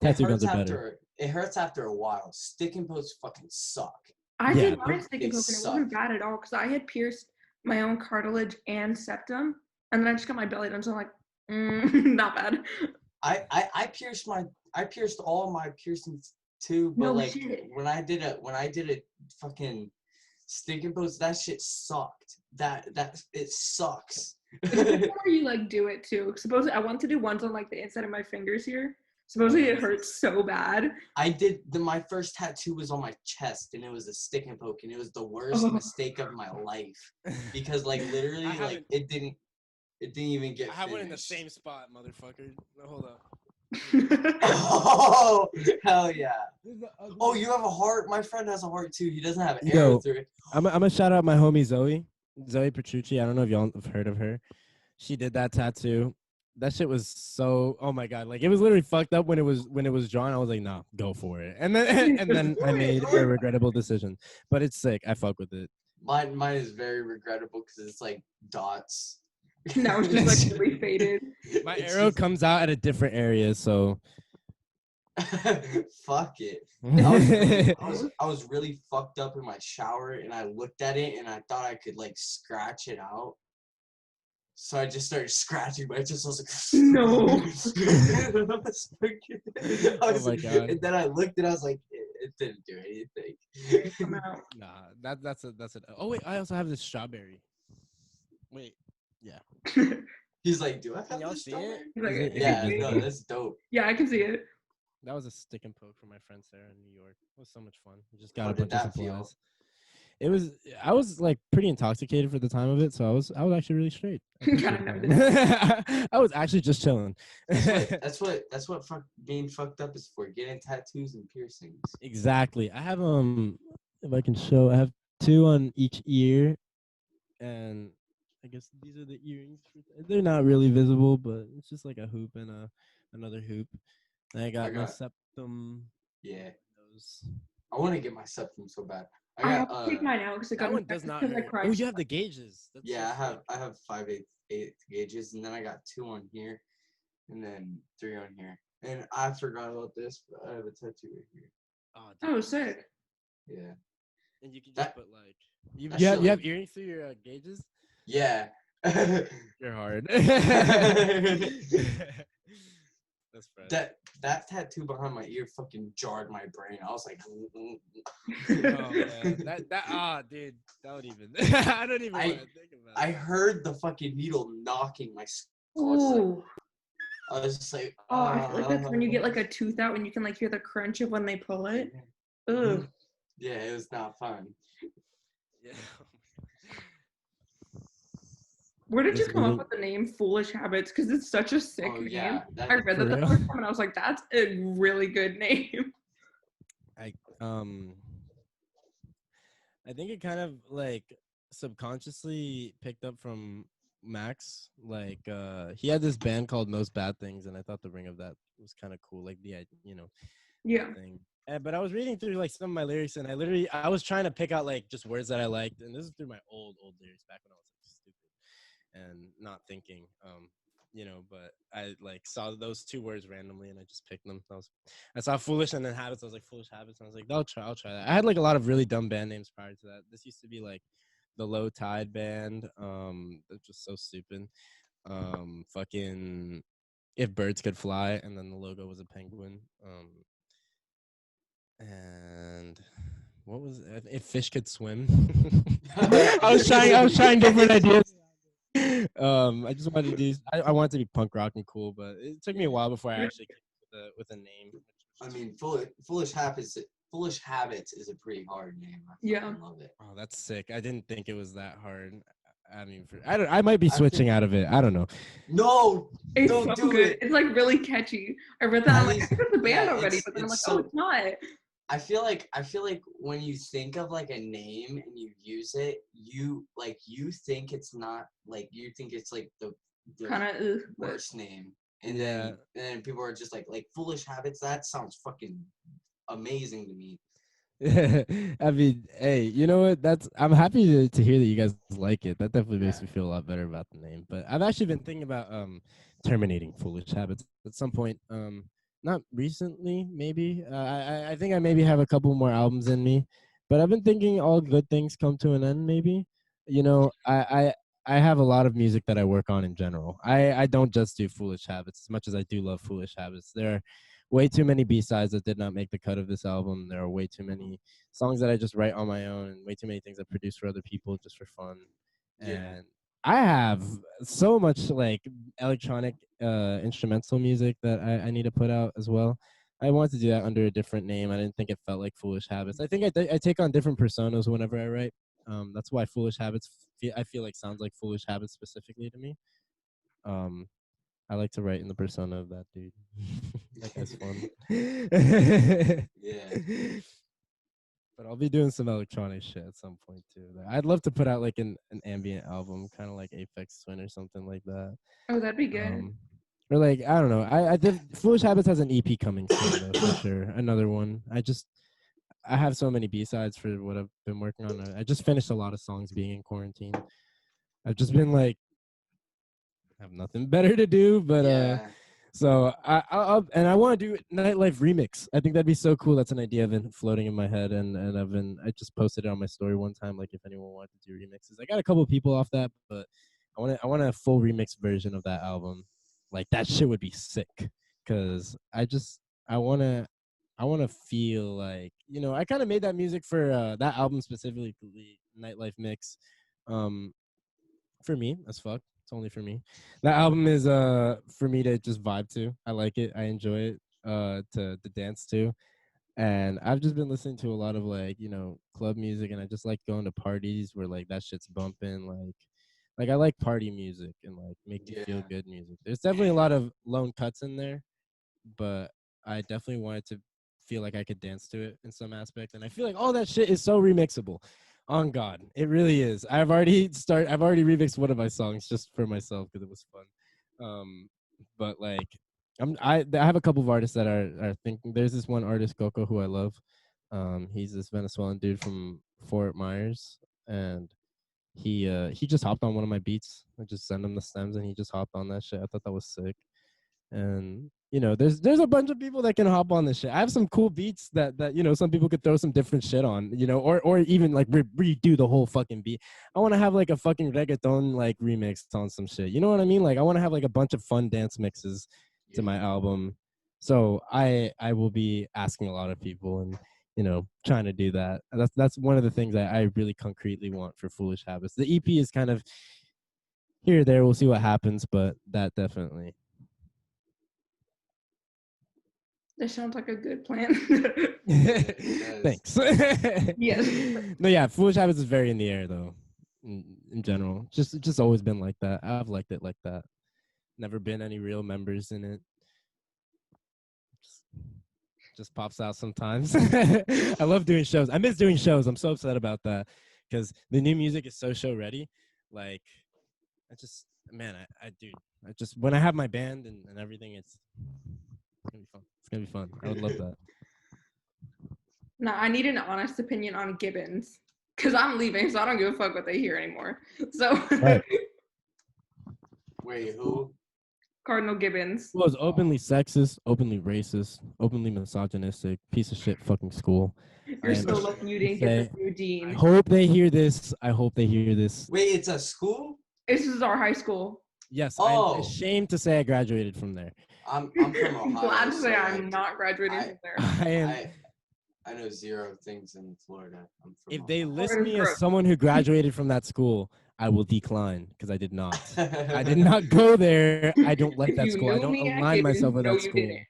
tattoo guns hurts are better. after it hurts after a while. Stick and posts fucking suck. I Yeah, did mine stick They and poke and it suck. wasn't bad at all because I had pierced my own cartilage and septum, and then I just got my belly done. So I'm like, not bad. I pierced all my piercings too, but No like shit. when I did a fucking stick and post, that shit sucked. That it sucks. It's depending where you like do it too. Supposedly, I want to do ones on like the inside of my fingers here. Supposedly, it hurts so bad. I did my first tattoo was on my chest and it was a stick and poke and it was the worst Oh. mistake of my life because like literally like it didn't even get finished. spot, motherfucker. Hold up. Oh hell yeah! Oh, you have a heart. My friend has a heart too. He doesn't have an arrow Yo, through it. I'm gonna shout out my homie Zoe Petrucci. I don't know if y'all have heard of her. She did that tattoo. That shit was so. Oh my god! Like it was literally fucked up when it was drawn. I was like, nah, go for it. And then I made a regrettable decision. But it's sick. I fuck with it. Mine is very regrettable because it's like dots. Now it's just like really faded. My It's arrow just- comes out at a different area, so. Fuck it. I was really fucked up in my shower and I looked at it and I thought I could like scratch it out. So I just started scratching, but I was like, No. Oh my god. And then I looked and I was like, it didn't do anything. Come out. Nah, that's it. Oh wait, I also have this strawberry. Wait, yeah. He's like, do I Can have y'all this see strawberry? it? He's like, Is it Yeah, visible? no, that's dope. Yeah, I can see it. That was a stick and poke from my friend Sarah in New York. It was so much fun. We just got How a did bunch of that feel? supplies. It was. I was like pretty intoxicated for the time of it, so I was actually really straight. I was actually just chilling. That's what being fucked up is for. Getting tattoos and piercings. Exactly. I have if I can show, I have 2 on each ear, and I guess these are the earrings. They're not really visible, but it's just like a hoop and another hoop. And I got my septum. Yeah. Those. I want to get my septum so bad. I have to take mine out because it That got one does not because I hurt. cried. Oh, you have the gauges. That's Yeah, so sick. I have 5/8 gauges, and then I got 2 on here, and then 3 on here. And I forgot about this, but I have a tattoo right here. Oh, dude. Oh, sick. Yeah. And you can just That- put like you that have shit, have like- earrings through your gauges. Yeah. You're hard. That's fresh. That tattoo behind my ear fucking jarred my brain. I was like, Oh man, dude, that would even. I don't even want to think about it. I heard the fucking needle knocking my skull. Ooh. I was just like, Oh, I feel like that's when you get like a tooth out and you can like hear the crunch of when they pull it. Ugh. Yeah, it was not fun. Yeah. Where did you This come up movie- with the name Foolish Habits? Because it's such a sick Oh name. yeah, I read For that the real? first time and I was like, that's a really good name. I think it kind of like subconsciously picked up from Max, like he had this band called Most Bad Things, and I thought the ring of that was kind of cool, like the Yeah. thing. But I was reading through like some of my lyrics, and I was trying to pick out like just words that I liked, and this is through my old lyrics back when I was like stupid and not thinking, But I like saw those two words randomly, and I just picked them. I saw foolish and then habits. I was like foolish habits, and I was like, I'll try that. I had like a lot of really dumb band names prior to that. This used to be like the Low Tide Band. That's just so stupid. Fucking If Birds Could Fly, and then the logo was a penguin. And what was it? If Fish Could Swim. I was trying different ideas. I just wanted to do. I wanted to be punk rock and cool, but it took me a while before I actually came with a name. I mean, foolish habits. Foolish habits is a pretty hard name. I love it. Oh, that's sick. I didn't think it was that hard. I mean, I might be switching out of it. I don't know. No, it's don't so do good. it. It's like really catchy. I read that. I'm like, I heard the band already, but then I'm like, so, oh, it's not. I feel like when you think of like a name and you use it, you think it's not like you think it's like the Kind of worst name, and then people are just like foolish habits. That sounds fucking amazing to me. I mean, hey, you know what? I'm happy to hear that you guys like it. That definitely makes me feel a lot better about the name. But I've actually been thinking about terminating foolish habits at some point. Not recently, maybe. I think I maybe have a couple more albums in me, but I've been thinking all good things come to an end. Maybe, I have a lot of music that I work on in general. I don't just do Foolish Habits as much as I do love Foolish Habits. There are way too many B-sides that did not make the cut of this album. There are way too many songs that I just write on my own, and way too many things I produce for other people just for fun. And I have so much like electronic instrumental music that I need to put out as well. I wanted to do that under a different name. I didn't think it felt like Foolish Habits. I think I take on different personas whenever I write. That's why Foolish Habits I feel like sounds like Foolish Habits specifically to me. I like to write in the persona of that dude. That guy's fun. Yeah. But I'll be doing some electronic shit at some point too. I'd love to put out like an ambient album, kind of like Aphex Twin or something like that. Oh, that'd be good. Or like I don't know. I think Foolish Habits has an EP coming soon though, for sure. Another one. I have so many B-sides for what I've been working on. I just finished a lot of songs being in quarantine. I've just been like have nothing better to do, but so I want to do nightlife remix. I think that'd be so cool. That's an idea I've been floating in my head, and I just posted it on my story one time. Like if anyone wanted to do remixes, I got a couple of people off that, but I want a full remix version of that album. Like that shit would be sick, cause I want to feel like I kind of made that music for that album specifically, Nightlife Mix, for me as fuck. It's only for me. That album is for me to just vibe to. I like it. I enjoy it to dance to. And I've just been listening to a lot of like, club music, and I just like going to parties where like that shit's bumping, like I like party music and like make you feel good music. There's definitely a lot of lone cuts in there, but I definitely wanted to feel like I could dance to it in some aspect. And I feel like all that shit is so remixable. On God, it really is. I've already remixed one of my songs just for myself because it was fun. But like, I have a couple of artists that are thinking. There's this one artist, Coco, who I love. He's this Venezuelan dude from Fort Myers, and he just hopped on one of my beats. I just sent him the stems, and he just hopped on that shit. I thought that was sick. And there's a bunch of people that can hop on this shit. I have some cool beats that some people could throw some different shit on, or even like redo the whole fucking beat. I want to have like a fucking reggaeton like remix on some shit. You know what I mean? Like I want to have like a bunch of fun dance mixes to my album. So I will be asking a lot of people and trying to do that. That's one of the things I really concretely want for Foolish Habits. The EP is kind of here or there. We'll see what happens, but that definitely. That sounds like a good plan. Thanks. Yes. No, yeah, Foolish Habits is very in the air though. In general, just always been like that. I've liked it like that. Never been any real members in it. Just pops out sometimes. I love doing shows. I miss doing shows. I'm so upset about that because the new music is so show ready. Like, man, I dude, I just when I have my band and everything, it's gonna be fun. It's gonna be fun. I would love that. No, I need an honest opinion on Gibbons because I'm leaving, so I don't give a fuck what they hear anymore. So, Right. Wait, who? Cardinal Gibbons. Well, it's openly sexist, openly racist, openly misogynistic, piece of shit fucking school. You're I so am lucky you didn't get the new I dean. hope they hear this. I hope they hear this. Wait, it's a school? This is our high school. Yes, Oh. I'm ashamed to say I graduated from there. I'm from Ohio. I'm glad to say so, I'm like, not graduating from there. I am. I know zero things in Florida. I'm from If they Ohio. list me gross. as someone who graduated from that school, I will decline because I did not. I did not go there. I don't like If that you school. I knew don't me at align Gibbons, myself with no, that you school. didn't.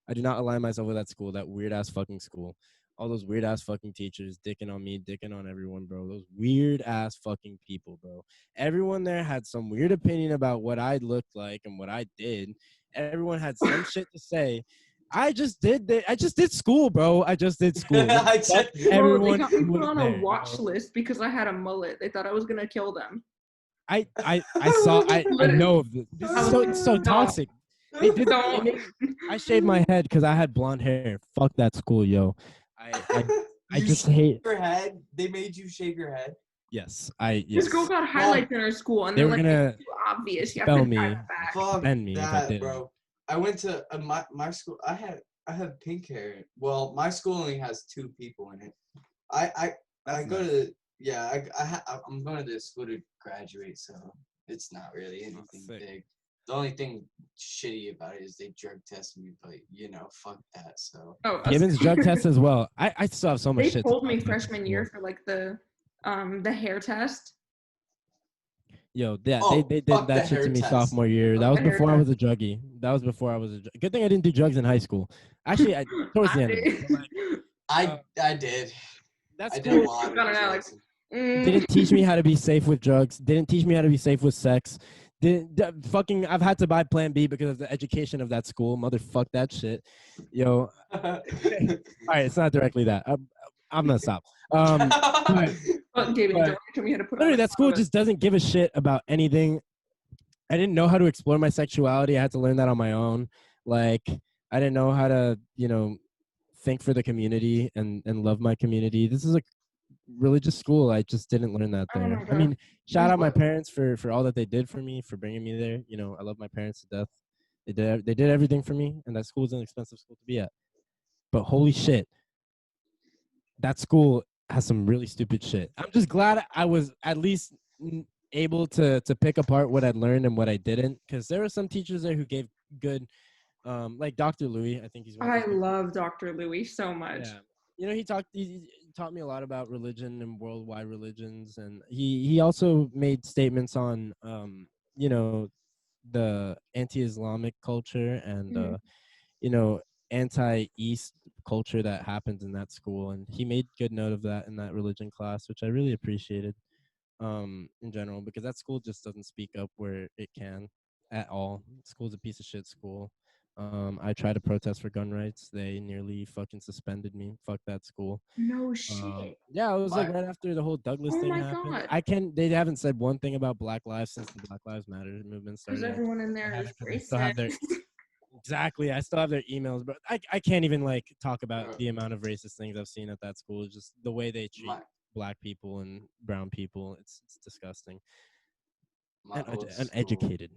I do not align myself with that school, that weird ass fucking school. All those weird ass fucking teachers dicking on me, dicking on everyone, bro. Those weird ass fucking people, bro. Everyone there had some weird opinion about what I looked like and what I did. Everyone had some shit to say. I just did school, bro. I just did school. I just- Fuck Bro, everyone they got me who put was on there, a watch bro. list because I had a mullet. They thought I was gonna kill them. I saw I know of this. This is so No. toxic. They did. They Don't. made, I shaved my head because I had blonde hair. Fuck that school, yo. I You just shaved hate. your head. They made you shave your head. Yes, This girl got highlights in her school, and They they're were like, gonna it's too obvious. You have spell to me. dye it back. Fuck Bend me if I that, didn't. bro. I went to my school. I had pink hair. Well, my school only has 2 people in it. I go nice. to I'm going to the school to graduate, so it's not really anything sick. big. The only thing shitty about it is they drug test me, but fuck that. So Oh, Gibbons drug test as well. I still have so much they shit. told to me talk about this freshman school. year for like the hair test. Yo, yeah, Oh, they did fuck the that shit to hair me test. sophomore year. That was The hair before I test. was a druggie. That was before I was a good thing I didn't do drugs in high school. Actually, towards the end of it. But, like, I did. that I did a school lot of Got an drugs. didn't teach me how to be safe with drugs. Didn't teach me how to be safe with sex. I've had to buy Plan B because of the education of that school. Motherfuck that shit. Yo. All right, it's not directly that. I'm gonna stop. But, But David, but- don't tell me how to put on literally, a that school condom. just doesn't give a shit about anything. I didn't know how to explore my sexuality. I had to learn that on my own. Like, I didn't know how to, think for the community and love my community. This is a religious school. I just didn't learn that Oh there. my I God. mean, shout out my What? parents for all that they did for me, for bringing me there. I love my parents to death. They did everything for me, and that school's an expensive school to be at. But holy shit, that school has some really stupid shit. I'm just glad I was at least able to pick apart what I'd learned and what I didn't, because there were some teachers there who gave good, like Dr. Louis. I think he's one of I those big- love Dr. Louis so much. Yeah. He taught me a lot about religion and worldwide religions, and he also made statements on the anti-Islamic culture and anti-East culture that happens in that school, and he made good note of that in that religion class, which I really appreciated in general, because that school just doesn't speak up where it can at all. School's a piece of shit school. I tried to protest for gun rights. They nearly fucking suspended me. Fuck that school. No shit. Yeah, it was like My- right after the whole Douglas Oh thing my happened. God. They haven't said one thing about Black Lives since the Black Lives Matter movement Because started. everyone in there is I still have their racist. exactly. I still have their emails, but I can't even like talk about Bro. the amount of racist things I've seen at that school. It's just the way they treat My- Black people and brown people. It's disgusting. my And old school. uneducated.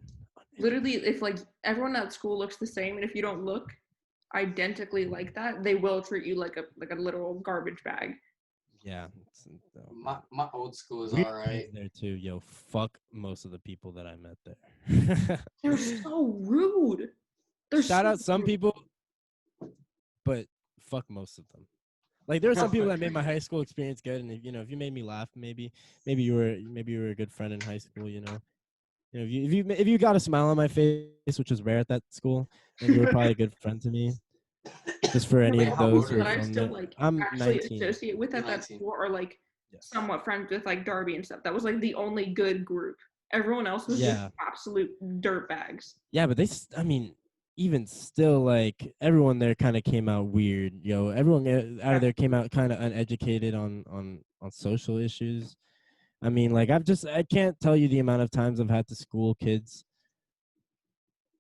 Literally, if like everyone at school looks the same, and if you don't look identically like that, they will treat you like a literal garbage bag. Yeah. My old school is Weird all kids right. there too. Yo, fuck most of the people that I met there. They're so rude. They're Shout so out some rude. people, but fuck most of them. Like there were some people that made my high school experience good, and if you made me laugh, maybe you were a good friend in high school. If you got a smile on my face, which was rare at that school, then you were probably a good friend to me. Just for any Wait, of how those old who are are That I from still there. like I'm actually 19. associate with at that 19. school are like Yes. somewhat friends with like Darby and stuff. That was like the only good group. Everyone else was Yeah. just absolute dirt bags. Yeah, but even still, like everyone there kind of came out weird. Everyone out of there came out kind of uneducated on social issues. I mean, like I can't tell you the amount of times I've had to school kids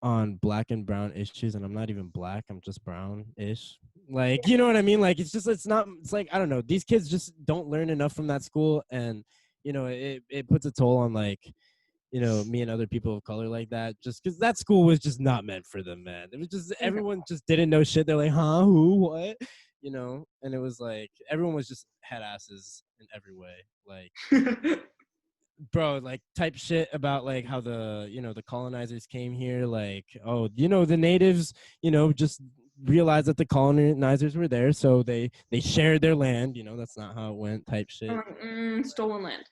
on black and brown issues, and I'm not even black, I'm just brown-ish. Like, you know what I mean? Like, it's not, it's like, I don't know, these kids just don't learn enough from that school, and, you know, it puts a toll on, like, you know, me and other people of color like that, just because that school was just not meant for them, man. It was just, everyone just didn't know shit. They're like, huh, who, what? You know, and it was like, everyone was just head asses in every way. Like, bro, like type shit about like how the, you know, the colonizers came here, like, oh, you know, the natives, you know, just realized that the colonizers were there, so they shared their land. You know, that's not how it went, type shit. Stolen land.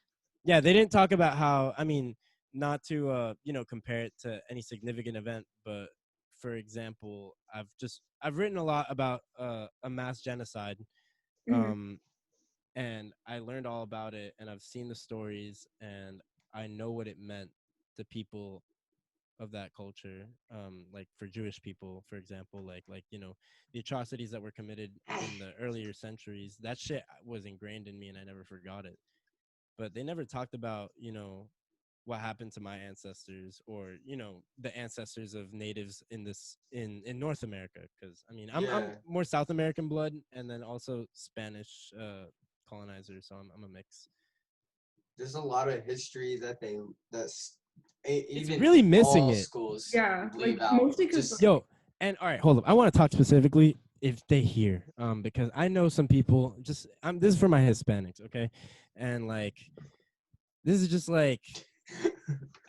Yeah, they didn't talk about how, I mean, not to you know, compare it to any significant event, but for example, I've written a lot about a mass genocide. um and I learned all about it, and I've seen the stories, and I know what it meant to people of that culture. Like for Jewish people, for example, like, you know, the atrocities that were committed in the earlier centuries, that shit was ingrained in me, and I never forgot it. But they never talked about, you know, what happened to my ancestors, or, you know, the ancestors of natives in this in North America, because I mean, I'm more South American blood, and then also Spanish colonizer, so I'm a mix. There's a lot of history that It's even really missing all it. schools Yeah, leave like out. mostly because Just Yo, and all right, hold up. I want to talk specifically if they hear, because I know some people. Just this is for my Hispanics, okay? And like, this is just like,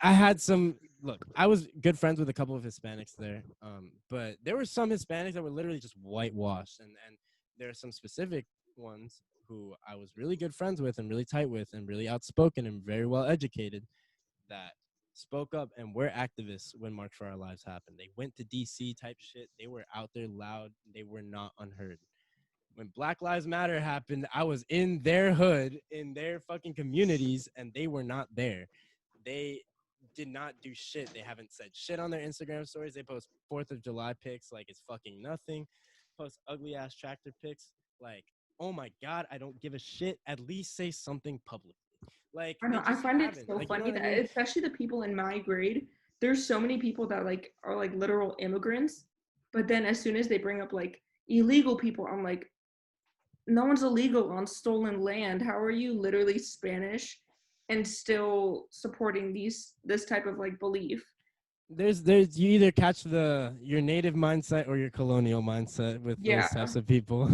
I had some look. I was good friends with a couple of Hispanics there, but there were some Hispanics that were literally just whitewashed, and there are some specific ones who I was really good friends with and really tight with and really outspoken and very well educated, that spoke up and were activists when March for Our Lives happened. They went to DC type shit. They were out there loud. They were not unheard. When Black Lives Matter happened, I was in their hood, in their fucking communities, and they were not there. They did not do shit. They haven't said shit on their Instagram stories. They post 4th of July pics like it's fucking nothing. Post ugly ass tractor pics like, oh my God, I don't give a shit. At least say something publicly. Like, I they know, I just find it haven't. so Like, you know funny what I that mean? especially the people in my grade, there's so many people that like are like literal immigrants, but then as soon as they bring up like illegal people, I'm like, no one's illegal on stolen land. How are you literally Spanish and still supporting this type of like belief? There's you either catch your native mindset or your colonial mindset with Yeah. those types of people.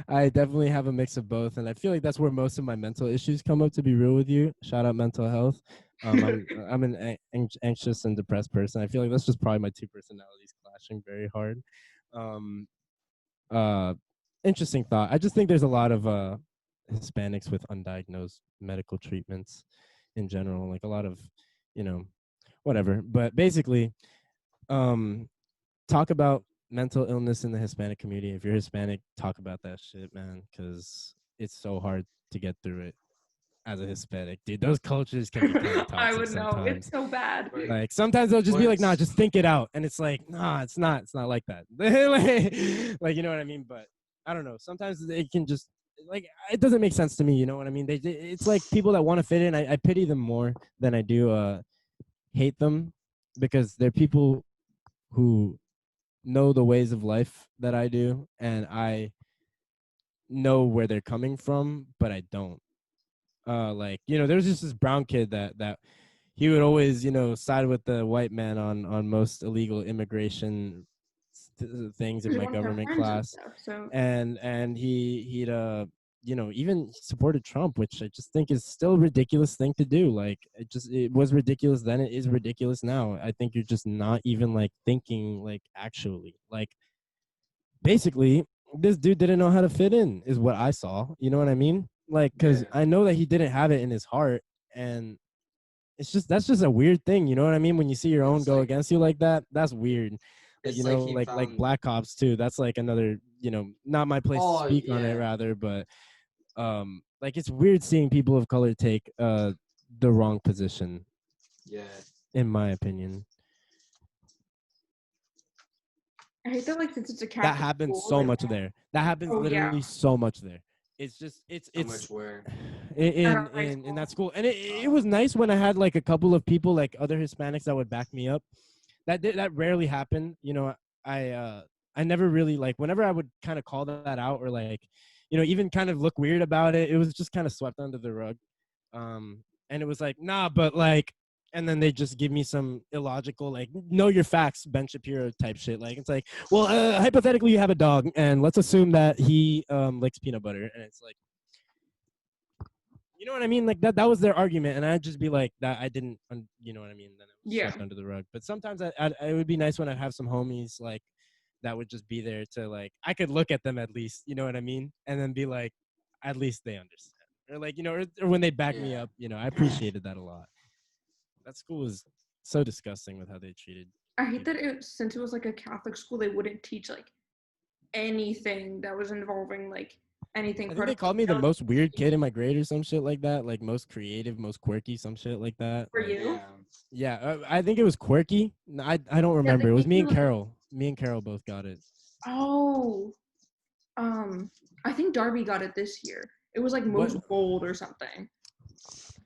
I definitely have a mix of both, and I feel like that's where most of my mental issues come up, to be real with you. Shout out mental health. I'm an anxious and depressed person. I feel like that's just probably my two personalities clashing very hard. um uh Interesting thought. I just think there's a lot of Hispanics with undiagnosed medical treatments in general, like a lot of, you know, whatever. But basically, um, talk about mental illness in the Hispanic community. If you're Hispanic, talk about that shit, man, because it's so hard to get through it as a Hispanic, dude. Those cultures can be kind of I toxic would know. It's sometimes. so bad. Like sometimes they'll just be like, "Nah, once just think it out," and it's like, "Nah, it's not. It's not like that." Like, you know what I mean? But I don't know. Sometimes they can just like, it doesn't make sense to me. You know what I mean? It's like people that want to fit in. I pity them more than I do hate them, because they're people who know the ways of life that I do, and I know where they're coming from, but I don't. Like, you know, there was just this brown kid that he would always, you know, side with the white man on most illegal immigration things in Because he my wants to have government friends and class, stuff. So and he'd you know, even supported Trump, which I just think is still a ridiculous thing to do. Like, it was ridiculous then, it is ridiculous now. I think you're just not even like thinking, like, actually, like, basically this dude didn't know how to fit in is what I saw. You know what I mean? Like, because yeah, I know that he didn't have it in his heart, and that's just a weird thing. You know what I mean? When you see your own it's go like against you like that, that's weird. Like, you it's like know, he like found. black cops too. That's like another, you know, not my place to Oh speak on it, yeah, rather, but like, it's weird seeing people of color take the wrong position, yeah. in my opinion. I hate that like since it's a That Catholic happens school, so they much there. That happens oh yeah. literally so much there. It's just So much where. in that school, and it was nice when I had like a couple of people, like other Hispanics, that would back me up. That rarely happened. I never really, like, whenever I would kind of call that out, or like, even kind of look weird about it, it was just kind of swept under the rug. And it was like, nah, but like, and then they just give me some illogical, like, know your facts, Ben Shapiro type shit. Like, it's like, well, hypothetically, you have a dog, and let's assume that he licks peanut butter, and it's like, you know what I mean? Like that was their argument, and I'd just be like, that I didn't, you know what I mean? Then it was swept under the rug. But sometimes it would be nice when I'd have some homies like that would just be there to, like, I could look at them at least, you know what I mean? And then be like, at least they understand. Or like, or when they back me up, I appreciated that a lot. That school was so disgusting with how they treated. I hate that since it was like a Catholic school, they wouldn't teach like anything that was involving like anything. I think they called me the most weird kid in my grade or some shit like that. Like most creative, most quirky, some shit like that. For you? Yeah, I think it was quirky. I don't remember. It was me and Carol. Me and Carol both got it. Oh, I think Darby got it this year. It was like most bold or something.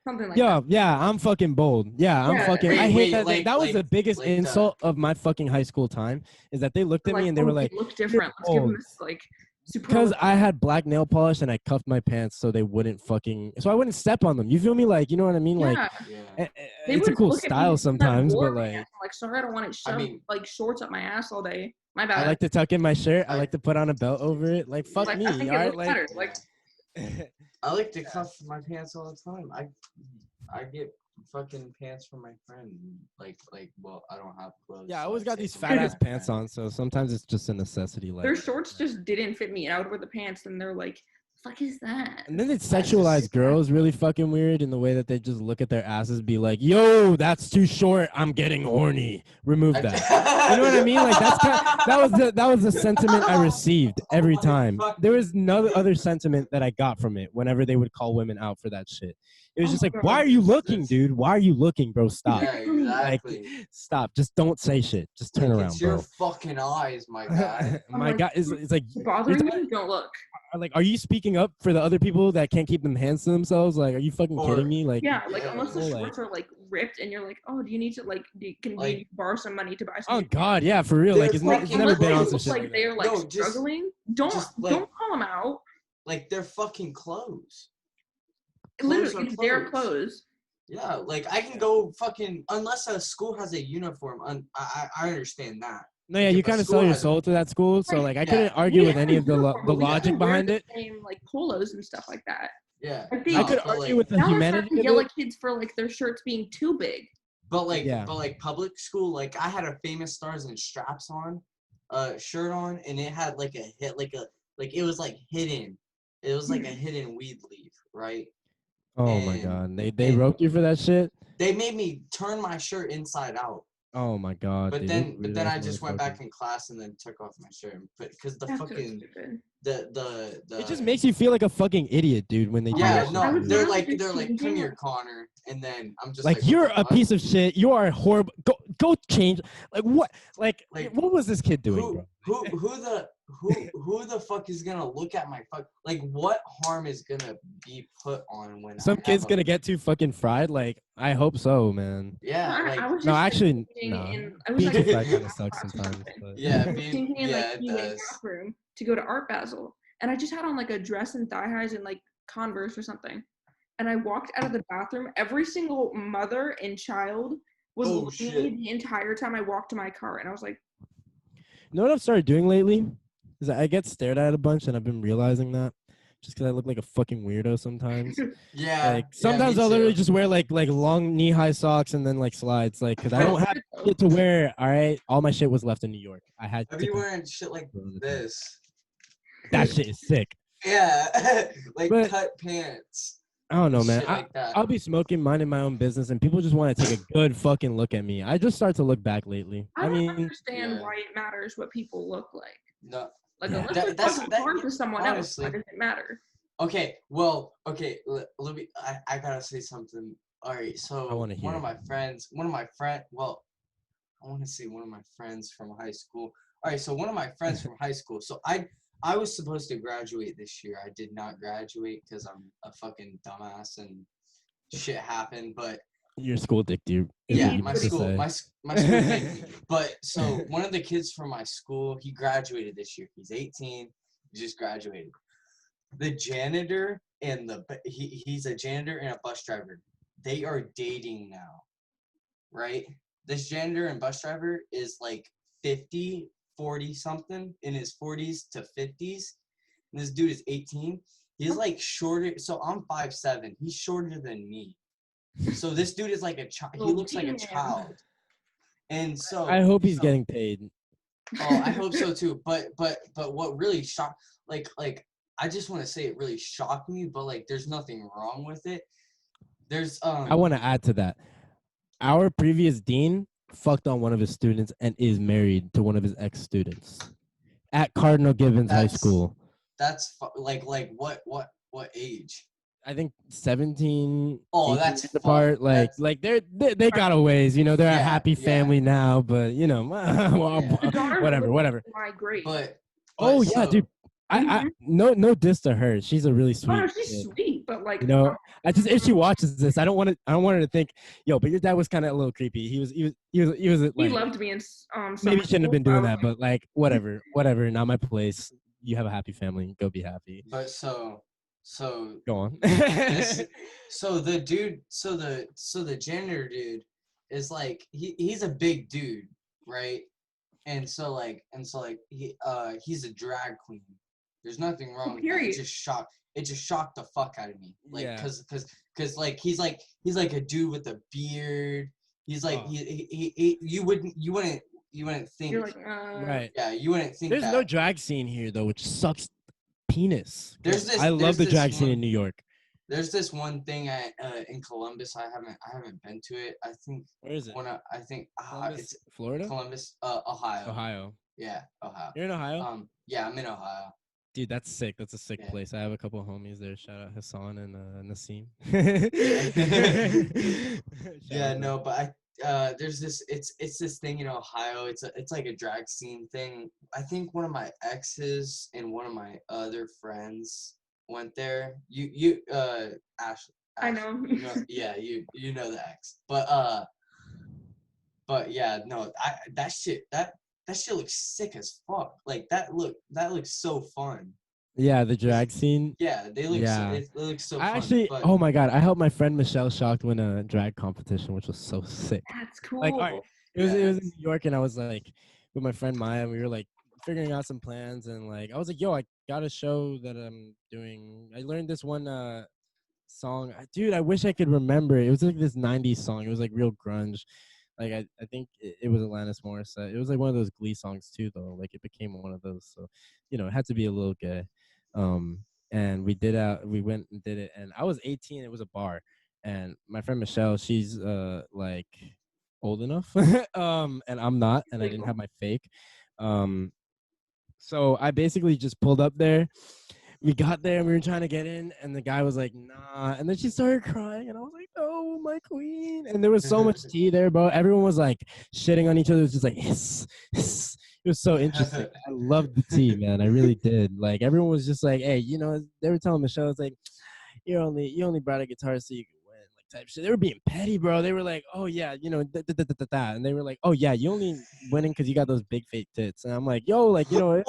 Something like that. Yeah, I'm fucking bold. Yeah, I'm fucking. I hate that. Like, that was the biggest insult of my fucking high school time. Is that they looked at me and they were like, "Look different. Let's give them this like." Because I had black nail polish and I cuffed my pants so they wouldn't so I wouldn't step on them. You feel me? Like, you know what I mean? Like, it's a cool style sometimes, but like, sorry, I don't want to shove like shorts up my ass all day. My bad. I like to tuck in my shirt. I like to put on a belt over it. Like, fuck me. I think all right, like. I like to cuff my pants all the time. I get fucking pants from my friend. Well, I don't have clothes. Yeah, I always got these fat ass pants on, so sometimes it's just a necessity. Like, their shorts just didn't fit me, and I would wear the pants, and they're like, fuck is that? And then they sexualize girls really fucking weird in the way that they just look at their asses, be like, yo, that's too short, I'm getting horny. Remove that. You know what I mean? Like that was the sentiment I received every time. There was no other sentiment that I got from it whenever they would call women out for that shit. It was just like, why are you looking, dude? Why are you looking, bro? Stop. Yeah, exactly. Like, stop. Just don't say shit. Just turn around, it's bro. your fucking eyes, my guy. My God, it's like bothering me. Don't look. Like, are you speaking up for the other people that can't keep them hands to themselves? Like, are you fucking kidding me? Like, unless the shorts are like ripped and you're like, oh, do you need to can borrow some money to buy something? Oh God, yeah, for real. Like, it's never been on some shit. Like they're like struggling. Don't call them out. Like they're fucking clothes. Literally, it's their clothes. Yeah, like I can go fucking unless a school has a uniform. I understand that. No, yeah, you kind of sell your soul to that school, so like I couldn't argue with any of the logic behind it. Same like polos and stuff like that. Yeah, I could argue with the humanity. Now yell at kids for like their shirts being too big. But public school, like I had a Famous Stars and Straps on, shirt on, and it had like it was like hidden. It was like a hidden weed leaf, right? Oh my God, they roped you for that shit. They made me turn my shirt inside out. Oh my God. But then I just went back in class and then took off my shirt and put because the fucking the it just makes you feel like a fucking idiot, dude, when they do that. No, they're like come here, Connor, and then I'm just like you're a piece of shit. You are horrible. Go change. Like what? Like what was this kid doing, bro? Who the fuck is gonna look at my fuck? Like, what harm is gonna be put on when some kid's gonna get too fucking fried? Like, I hope so, man. Yeah. No, actually, no. Being too fried kind of sucks sometimes. But. Yeah, being in the bathroom to go to Art Basel, and I just had on like a dress and thigh highs and like Converse or something, and I walked out of the bathroom. Every single mother and child was looking at me the entire time I walked to my car, and I was like, you know what I've started doing lately? Is I get stared at a bunch, and I've been realizing that just because I look like a fucking weirdo sometimes. Yeah. Like sometimes I'll literally just wear like long knee-high socks and then like slides, like because I don't have shit to wear. All right, all my shit was left in New York. I had. Are you wearing shit like this? That shit is sick. Yeah, cut pants. I don't know, man. I'll be smoking, minding my own business, and people just want to take a good fucking look at me. I just start to look back lately. I don't understand why it matters what people look like. No. Like, unless that's harm to someone else, why does it matter? Okay, let me, I gotta say something. All right, so I want to hear. One of my friends, well, I want to say one of my friends from high school. All right, so one of my friends from high school, so I I was supposed to graduate this year. I did not graduate because I'm a fucking dumbass and shit happened. But Your school dick, dude. yeah, Me my too. school, my school did. But so one of the kids from my school, he graduated this year. He's 18. He just graduated. The janitor and he's a janitor and a bus driver. They are dating now, right? This janitor and bus driver is like 50, 40 something, in his 40s to 50s. And this dude is 18. He's like shorter. So I'm 5'7". He's shorter than me. So this dude is like a child. He looks like a child. And so I hope he's getting paid. Oh, I hope so too. But what really shocked, like I just want to say it really shocked me, but like there's nothing wrong with it. There's I want to add to that. Our previous dean fucked on one of his students and is married to one of his ex-students at Cardinal Gibbons High School. That's like what age? I think 17. Oh, that's apart. Like they got a ways. You know, they're a happy family now, but you know, whatever. My grade. But oh so, yeah, dude. I no diss to her. She's a really sweet. Oh, no, she's sweet, but like, you know, I just, if she watches this, I don't want her to think, yo, but your dad was kind of a little creepy. He was like, he loved me, and maybe shouldn't have been doing that, but like whatever, not my place. You have a happy family, go be happy. But so go on. So the janitor dude is like he's a big dude, right? And so he's a drag queen. There's nothing wrong with that. It just shocked the fuck out of me. Like, yeah. cause like he's like a dude with a beard. He's like you wouldn't think. You're like, right. Yeah, you wouldn't think. There's no drag scene here though, which sucks penis. I love the drag scene in New York. There's this one thing in Columbus. I haven't been to it. I think. Where is it? It's Florida. Columbus, Ohio. Ohio. Yeah, Ohio. You're in Ohio? Yeah, I'm in Ohio. Dude, that's sick. That's a sick place. I have a couple of homies there. Shout out Hassan and Nassim. Yeah, no, but there's this. It's this thing in Ohio. It's like a drag scene thing. I think one of my exes and one of my other friends went there. Ashley. I know. Yeah, you know the ex. But yeah, no, that shit looks sick as fuck. Like that looks so fun. Yeah, the drag scene. Yeah, they look so fun. Actually, oh my god, I helped my friend Michelle Shocked win a drag competition, which was so sick. That's cool. Like, all right, it was in New York, and I was like with my friend Maya, and we were like figuring out some plans, and like I was like, yo, I got a show that I'm doing. I learned this one song. Dude, I wish I could remember it. It was like this 90s song. It was like real grunge. Like I think it was Alanis Morissette. It was like one of those Glee songs too, though. Like it became one of those. So, you know, it had to be a little gay. And we went and did it. And I was 18. It was a bar. And my friend Michelle, she's like old enough. And I'm not. And I didn't have my fake. So I basically just pulled up there. We got there and we were trying to get in, and the guy was like, nah. And then she started crying, and I was like, oh, my queen. And there was so much tea there, bro. Everyone was like shitting on each other. It was just like, hiss, hiss. It was so interesting. I loved the tea, man. I really did. Like, everyone was just like, hey, you know, they were telling Michelle, it's like, you only brought a guitar so you could win, like type shit. They were being petty, bro. They were like, oh, yeah, you know, and they were like, oh, yeah, you only winning because you got those big fake tits. And I'm like, yo, like, you know, it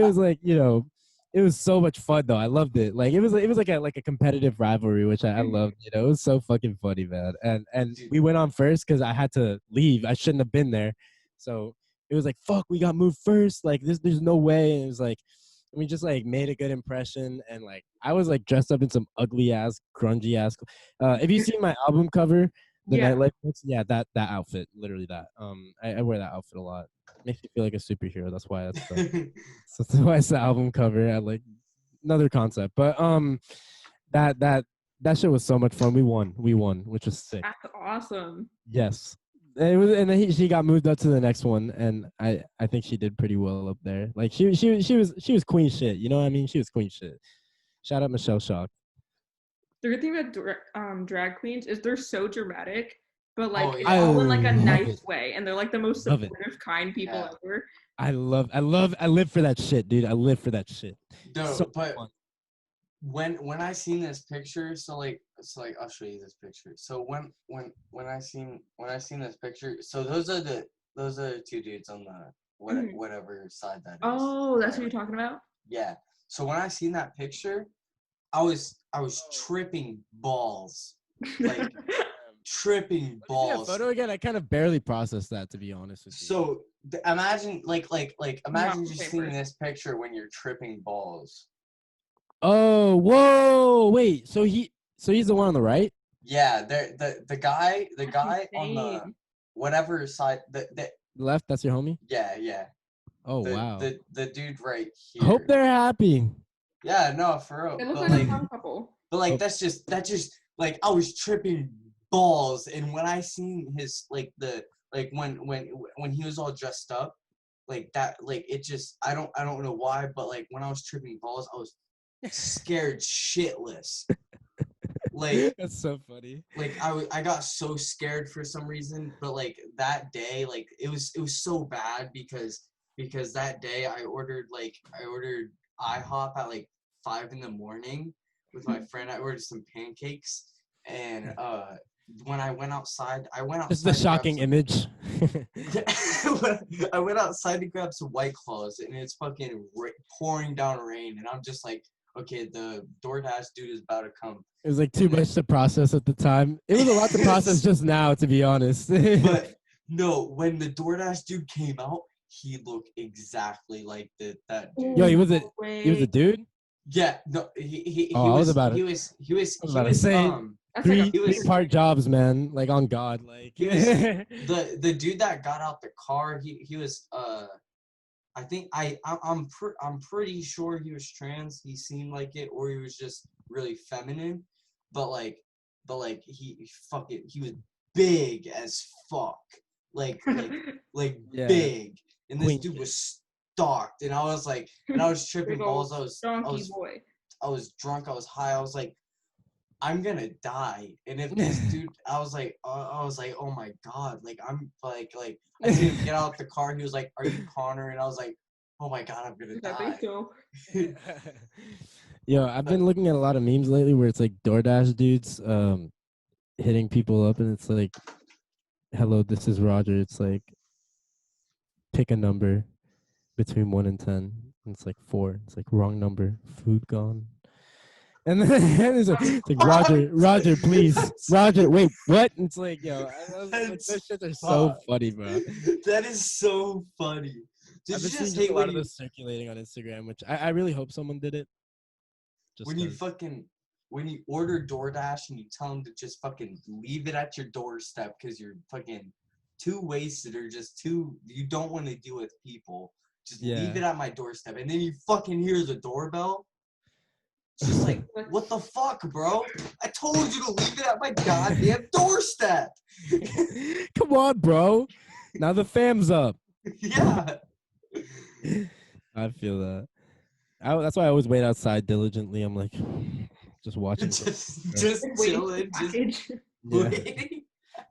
was like, you know, it was so much fun though. I loved it. Like it was like a competitive rivalry, which I loved. You know, it was so fucking funny, man. And we went on first because I had to leave. I shouldn't have been there. So it was like, fuck, we got moved first. Like there's no way. And it was like, we just like made a good impression. And like I was like dressed up in some ugly ass, grungy ass. If you seen my album cover, the Nightlife books, yeah, that outfit, literally that. I wear that outfit a lot. Makes me feel like a superhero. That's why that's why it's the album cover. I like another concept, but that shit was so much fun. We won, which was sick. That's awesome. Yes, it was, and then she got moved up to the next one, and I think she did pretty well up there. Like she was queen shit. You know what I mean? She was queen shit. Shout out Michelle Shock. The good thing about drag queens is they're so dramatic but like Oh, it's yeah. all in like a love nice it. way, and they're like the most Love it. supportive, kind people Yeah. ever. I live for that shit, dude. I live for that shit. No, So but fun. when I seen this picture, so like I'll show you this picture. So when I seen this picture, so those are the two dudes on the Mhm. whatever side that is. Oh, that's what right? you're talking about? Yeah. So when I seen that picture, I was tripping balls, like tripping Let me see that balls. photo again. I kind of barely processed that, to be honest with you. So imagine imagine the just same seeing person. this picture when you're tripping balls. Oh, whoa, wait. So he's the one on the right? Yeah, the guy on the insane. whatever side the Left, that's your homie? yeah. Oh, wow. The dude right here. Hope they're happy. Yeah, no, for real. They look But like a like fun couple. but like that's just like I was tripping balls, and when I seen his like the like when he was all dressed up like that, like it just I don't know why, but like when I was tripping balls, I was scared shitless. Like That's so funny. like I got so scared for some reason, but like that day, like it was so bad because that day I ordered IHOP at like 5 a.m. with my friend. I ordered some pancakes, and when I went outside, Just the shocking image. I went outside to grab some White Claws, and it's fucking pouring down rain, and I'm just like, okay, the DoorDash dude is about to come. It was like too much to process at the time. It was a lot to process just now, to be honest. But no, when the DoorDash dude came out, he looked exactly like that dude. Yo, he was a a dude? Yeah, no, he Oh, I was was about he to was say That's like a three-part jobs, man. Like on God, like he was the dude that got out the car. He was I think I'm pretty sure he was trans. He seemed like it, or he was just really feminine. But he was big as fuck. Like Yeah. big. And this Queen dude shit. was stalked, and I was like, and I was tripping Big balls. old donkey boy. I was drunk. I was high. I was like, I'm gonna die. And if this dude, I was like, oh my god, like I'm like I see him get out the car. He was like, "Are you Connor?" And I was like, "Oh my god, I'm gonna I think die." so. Yo, I've been looking at a lot of memes lately where it's like DoorDash dudes hitting people up, and it's like, "Hello, this is Roger." It's like, pick a number between 1 and 10. And it's like 4. It's like wrong number. Food gone. And then it's like Roger, please. Roger, wait, what? And it's like, yo, like, those shits are so funny, bro. That is so funny. Did I've you been seeing just just a hate lot when of you those circulating on Instagram, which I really hope someone did it. Just when you 'cause. fucking when you order DoorDash and you tell them to just fucking leave it at your doorstep because you're fucking too wasted or just too you don't want to deal with people. Just leave it at my doorstep, and then you fucking hear the doorbell. It's just like, what the fuck, bro? I told you to leave it at my goddamn doorstep. Come on, bro. Now the fam's up. Yeah. I feel that. That's why I always wait outside diligently. I'm like, just watching. just Waiting for the chilling, just package. waiting.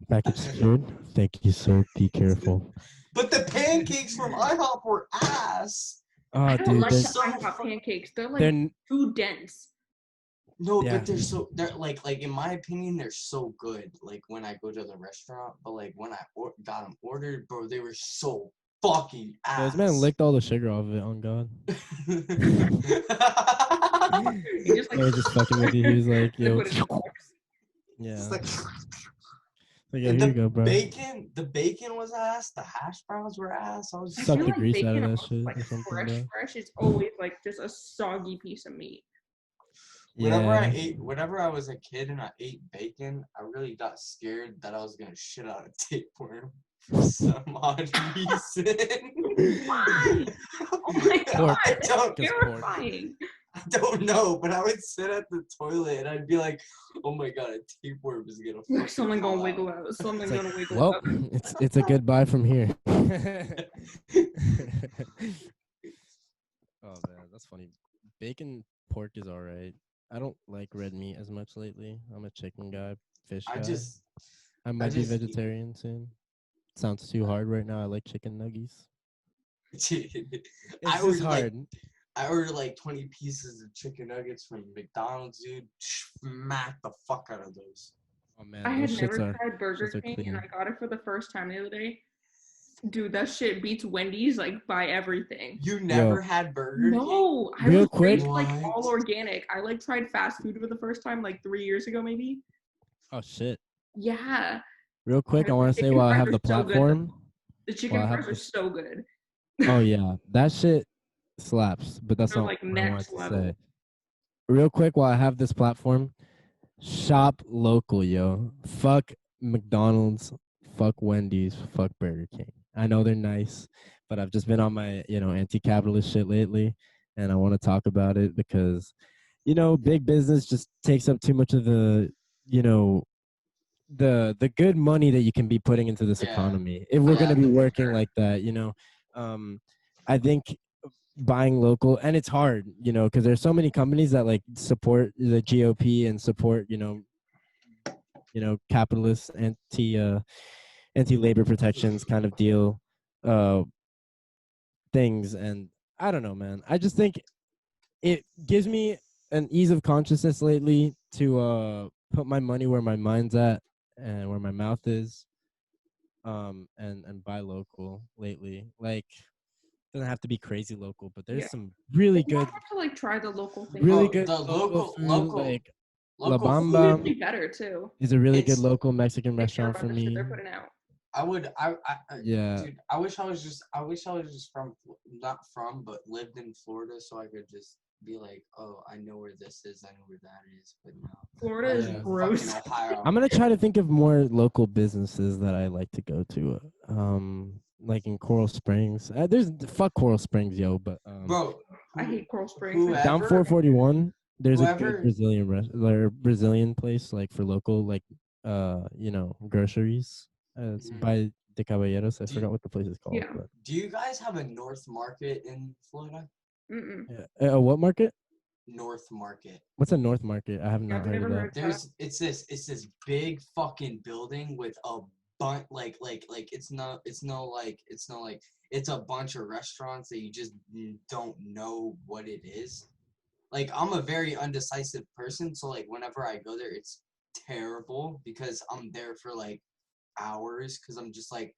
Package secured. Thank you, sir. Be careful. But the pancakes from IHOP were ass. Oh, I don't dude, like the so IHOP pancakes. They're like they're too dense. No, Yeah. but they're like in my opinion they're so good. Like when I go to the restaurant, but like when I got them ordered, bro, they were so fucking ass. this man licked all the sugar off of it. On God. He just like I was just fucking with you. He was like, yo. put it in a box. Yeah. Just like, Yeah, and here you go, bro. the bacon was ass. The hash browns were ass. I was I Suck feel the like grease out of bacon, that unless shit it's, like or something, fresh, bro. is always like just a soggy piece of meat. Whenever I was a kid and I ate bacon, I really got scared that I was gonna shit out a tapeworm for some odd reason. Why? Oh my god, I that's don't, terrifying. I don't know, but I would sit at the toilet and I'd be like, "Oh my god, a tapeworm is gonna." There's something gonna fall wiggle out. out. Something's It's gonna like, wiggle well, out. it's a goodbye from here. Oh man, that's funny. Bacon pork is all right. I don't like red meat as much lately. I'm a chicken guy, fish guy. I might be just eat- vegetarian soon. Sounds too hard right now. I like chicken nuggets. It's I just ordered like hard. I ordered like 20 pieces of chicken nuggets from McDonald's, dude. Smack the fuck out of those. Oh man, I had those never shits tried Burger are King, clean. and I got it for the first time the other day. Dude, that shit beats Wendy's like by everything. You never had Burger King? No, I Real was quick- raised like What? all organic. I like tried fast food for the first time like 3 years ago, maybe. Oh shit. Yeah, Real quick, I want to say chicken while I fries have are the so good, platform. the chicken Well, I have fries are this- so good. Oh yeah, that shit slaps. But that's They're, not like, what I wanted next to level. say. Real quick, while I have this platform, shop local, yo. Fuck McDonald's, fuck Wendy's, fuck Burger King. I know they're nice, but I've just been on my, anti-capitalist shit lately, and I want to talk about it because, big business just takes up too much of the, the good money that you can be putting into this Yeah. economy. If we're Yeah, gonna be for working sure. like that, I think buying local, and it's hard, because there's so many companies that like support the GOP and support, capitalist anti-labor protections kind of deal things. And I don't know, man. I just think it gives me an ease of consciousness lately to put my money where my mind's at and where my mouth is, and buy local lately. Like, doesn't have to be crazy local, but there's Yeah. some really You good, have to like try the local thing. really Bro, good the local food. local Like La local It's Bamba food. usually better too. is a really good It's- local Mexican They care restaurant about for the shit me. they're putting out. I Yeah. dude, I wish I was just from, not from, but lived in Florida so I could just be like, oh, I know where this is, I know where that is, but no. Florida I is live in gross. fucking Ohio. I'm gonna try to think of more local businesses that I like to go to. Like in Coral Springs. There's fuck Coral Springs, yo. But Bro, I hate Coral Springs. whoever- down 441, there's a whoever- good Brazilian place like for local groceries. It's Mhm. by De Caballeros. I Do you- forgot what the place is called. Yeah. But do you guys have a North Market in Florida? Mm-mm. yeah. What market? North Market. What's a North Market? I have Yeah, not I've heard of never that. heard that. It's this big fucking building with a bunch it's a bunch of restaurants that you just don't know what it is. Like, I'm a very undecisive person, so like whenever I go there it's terrible because I'm there for like hours because I'm just like,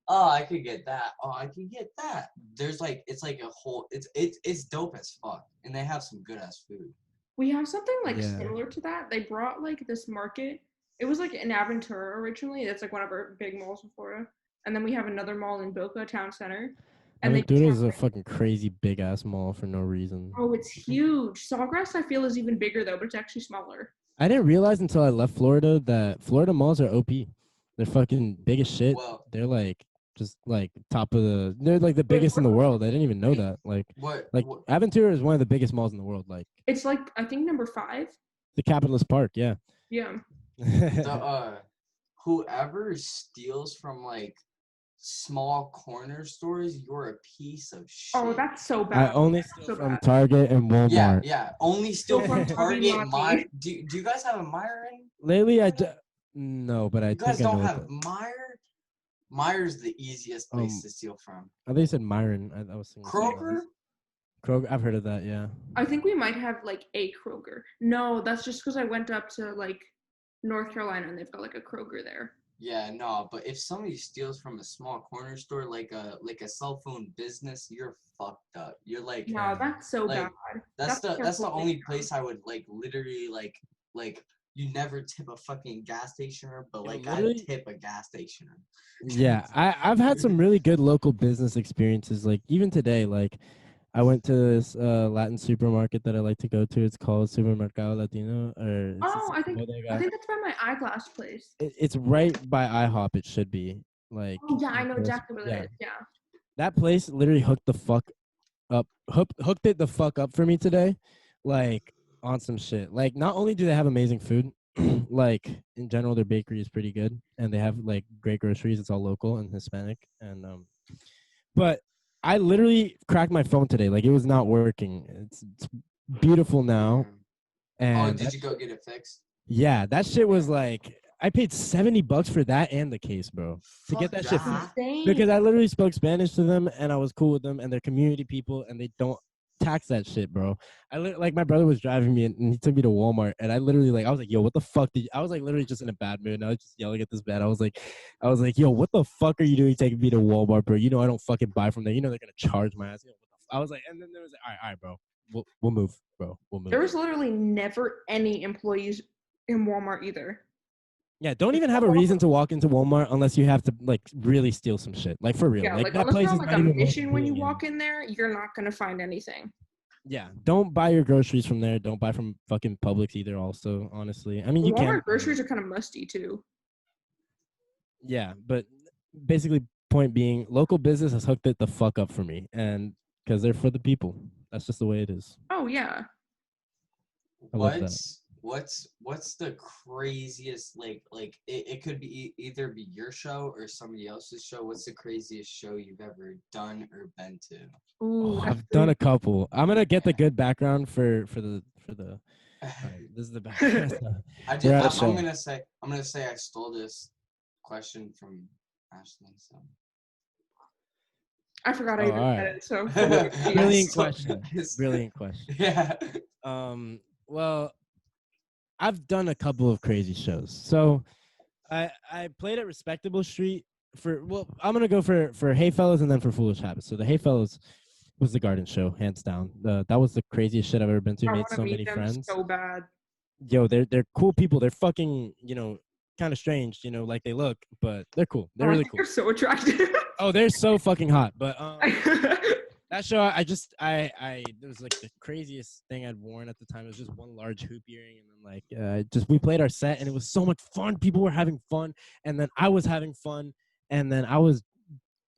oh, I could get that. Oh, I can get that. There's like, it's like a whole, it's dope as fuck, and they have some good ass food. We have something like Yeah. similar to that. They brought like this market. It was like in Aventura originally. That's like one of our big malls in Florida. And then we have another mall in Boca Town Center. And they Aventura just is have, a fucking crazy big ass mall for no reason. oh, it's huge. Sawgrass I feel is even bigger though, but it's actually smaller. I didn't realize until I left Florida that Florida malls are OP. They're fucking big as shit. Well, They're like just like top of the. They're like the biggest in the world. I didn't even know that. Like what Aventura is one of the biggest malls in the world. Like It's like I think number 5. the Capitalist Park. Yeah. Yeah. the whoever steals from like small corner stores, you're a piece of shit. Oh, that's so bad. I only That's steal so from bad. Target and Walmart. Yeah. Only steal from From Target. Target, Do you guys have a Meijer in? Lately, no, but I You guys think I don't know. have Meijer? Meijer's the easiest place to steal from. I think you said Myron. I was thinking Kroger? Kroger. I've heard of that. Yeah. I think we might have like a Kroger. No, that's just because I went up to like North Carolina and they've got like a Kroger there. Yeah, no, but if somebody steals from a small corner store like a cell phone business, you're fucked up. You're like, No, that's so like, bad. that's the terrible only thing. place I would like literally like you never tip a fucking gas stationer, but Yo, like I literally- tip a gas stationer. Yeah, I've had some really good local business experiences. Like even today, like I went to this Latin supermarket that I like to go to. It's called Supermercado Latino. Oh, I think that's by my eyeglass place. It's right by IHOP. It should be like. Oh yeah, I know close- exactly what it is. Yeah. That place literally hooked the fuck up, hooked it the fuck up for me today, like on some shit. Like not only do they have amazing food, like in general their bakery is pretty good, and they have like great groceries. It's all local and Hispanic, and but I literally cracked my phone today. Like it was not working. It's beautiful now, Oh, and did you go get it fixed? yeah, that shit was like I paid $70 for that and the case, bro, to get that shit that. because I literally spoke Spanish to them and I was cool with them and they're community people and they don't tax that shit, bro. Like my brother was driving me and he took me to Walmart and I literally like I was like, yo, what the fuck did you? I was like literally just in a bad mood and I was just yelling at this man. I was like, yo, what the fuck are you doing taking me to Walmart, bro? You know I don't fucking buy from there. You know they're gonna charge my ass. You know, I was like, and then there was like, all right, bro, we'll move, bro, we'll move. There was literally never any employees in Walmart either. Yeah, don't even have a reason to walk into Walmart unless you have to like really steal some shit. Like for real. Yeah, like like that unless place you're on is like not a even mission when you convenient. walk in there, you're not gonna find anything. Yeah, don't buy your groceries from there. Don't buy from fucking Publix either. Also, honestly, I mean you Walmart can. groceries are kind of musty too. Yeah, but basically, point being, local business has hooked it the fuck up for me, and because they're for the people. That's just the way it is. Oh yeah. I love that. What's the craziest it could be either be your show or somebody else's show. What's the craziest show you've ever done or been to? Ooh, I've done a couple. I'm gonna get the good background for the. This is the background. I'm gonna say I stole this question from Ashley. So I forgot I even said it. So brilliant question. Brilliant question. Yeah. Well, I've done a couple of crazy shows. So I played at Respectable Street I'm gonna go for Hey Fellas and then for Foolish Habits. So the Hey Fellas was the garden show, hands down. That was the craziest shit I've ever been to. I Made want to so meet many them friends. so bad. Yo, they're cool people. They're fucking, kind of strange, like they look, but they're cool. They're really cool. They're so attractive. Oh, they're so fucking hot. But that show, I there was like the craziest thing I'd worn at the time. It was just one large hoop earring, and then we played our set, and it was so much fun. People were having fun, and then I was having fun, and then I was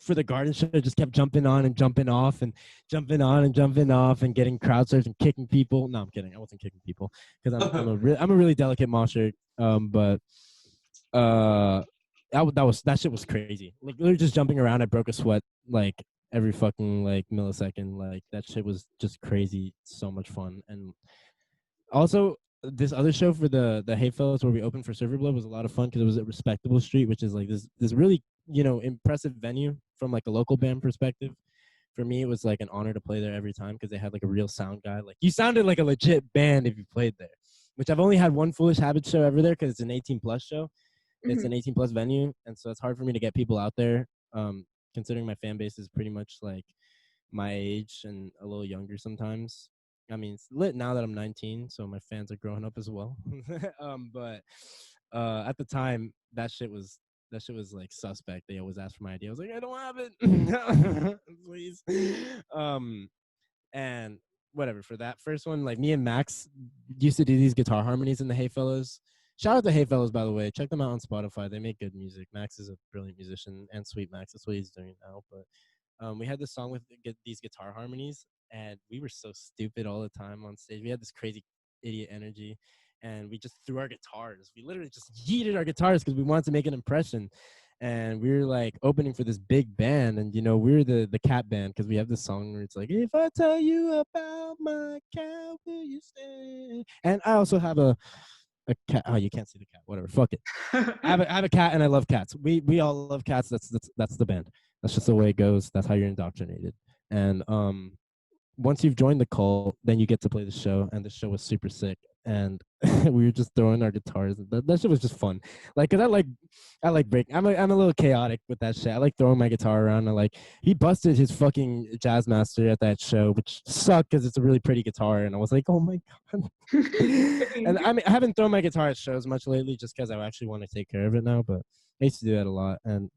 for the garden show, just kept jumping on and jumping off, and jumping on and jumping off, and getting crowd surfs and kicking people. No, I'm kidding. I wasn't kicking people because I'm a really delicate mosher. But that shit was crazy. Like literally just jumping around, I broke a sweat like every fucking like millisecond. Like that shit was just crazy. So much fun. And also this other show for the Hey Fellas where we opened for Silver Blood was a lot of fun because it was at Respectable Street, which is like this really impressive venue from like a local band perspective. For me, it was like an honor to play there every time because they had like a real sound guy. Like you sounded like a legit band if you played there. Which I've only had one Foolish Habits show ever there because it's an 18+ show. It's an 18+ venue, and so it's hard for me to get people out there. Considering my fan base is pretty much like my age and a little younger sometimes. I mean, it's lit now that I'm 19, so my fans are growing up as well. But at the time, that shit was like suspect. They always asked for my idea. I was like, I don't have it, please. And whatever, for that first one, like me and Max used to do these guitar harmonies in the Hey Fellas. Shout out to Hey Fellas, by the way. Check them out on Spotify. They make good music. Max is a brilliant musician, and Sweet Max. That's what he's doing now. But we had this song with these guitar harmonies, and we were so stupid all the time on stage. We had this crazy idiot energy, and we just threw our guitars. We literally just yeeted our guitars because we wanted to make an impression. And we were like opening for this big band, and we were the cat band because we have this song where it's like, if I tell you about my cat, will you stay? And I also have a cat. Oh, you can't see the cat. Whatever. Fuck it. I have a cat, and I love cats. We all love cats. That's the band. That's just the way it goes. That's how you're indoctrinated. And once you've joined the cult, then you get to play the show, and the show was super sick. And we were just throwing our guitars. That shit was just fun. Like, cause I like break. I'm a little chaotic with that shit. I like throwing my guitar around. He busted his fucking jazz master at that show, which sucked because it's a really pretty guitar. And I was like, oh my god. And I haven't thrown my guitar at shows much lately, just because I actually want to take care of it now. But I used to do that a lot. And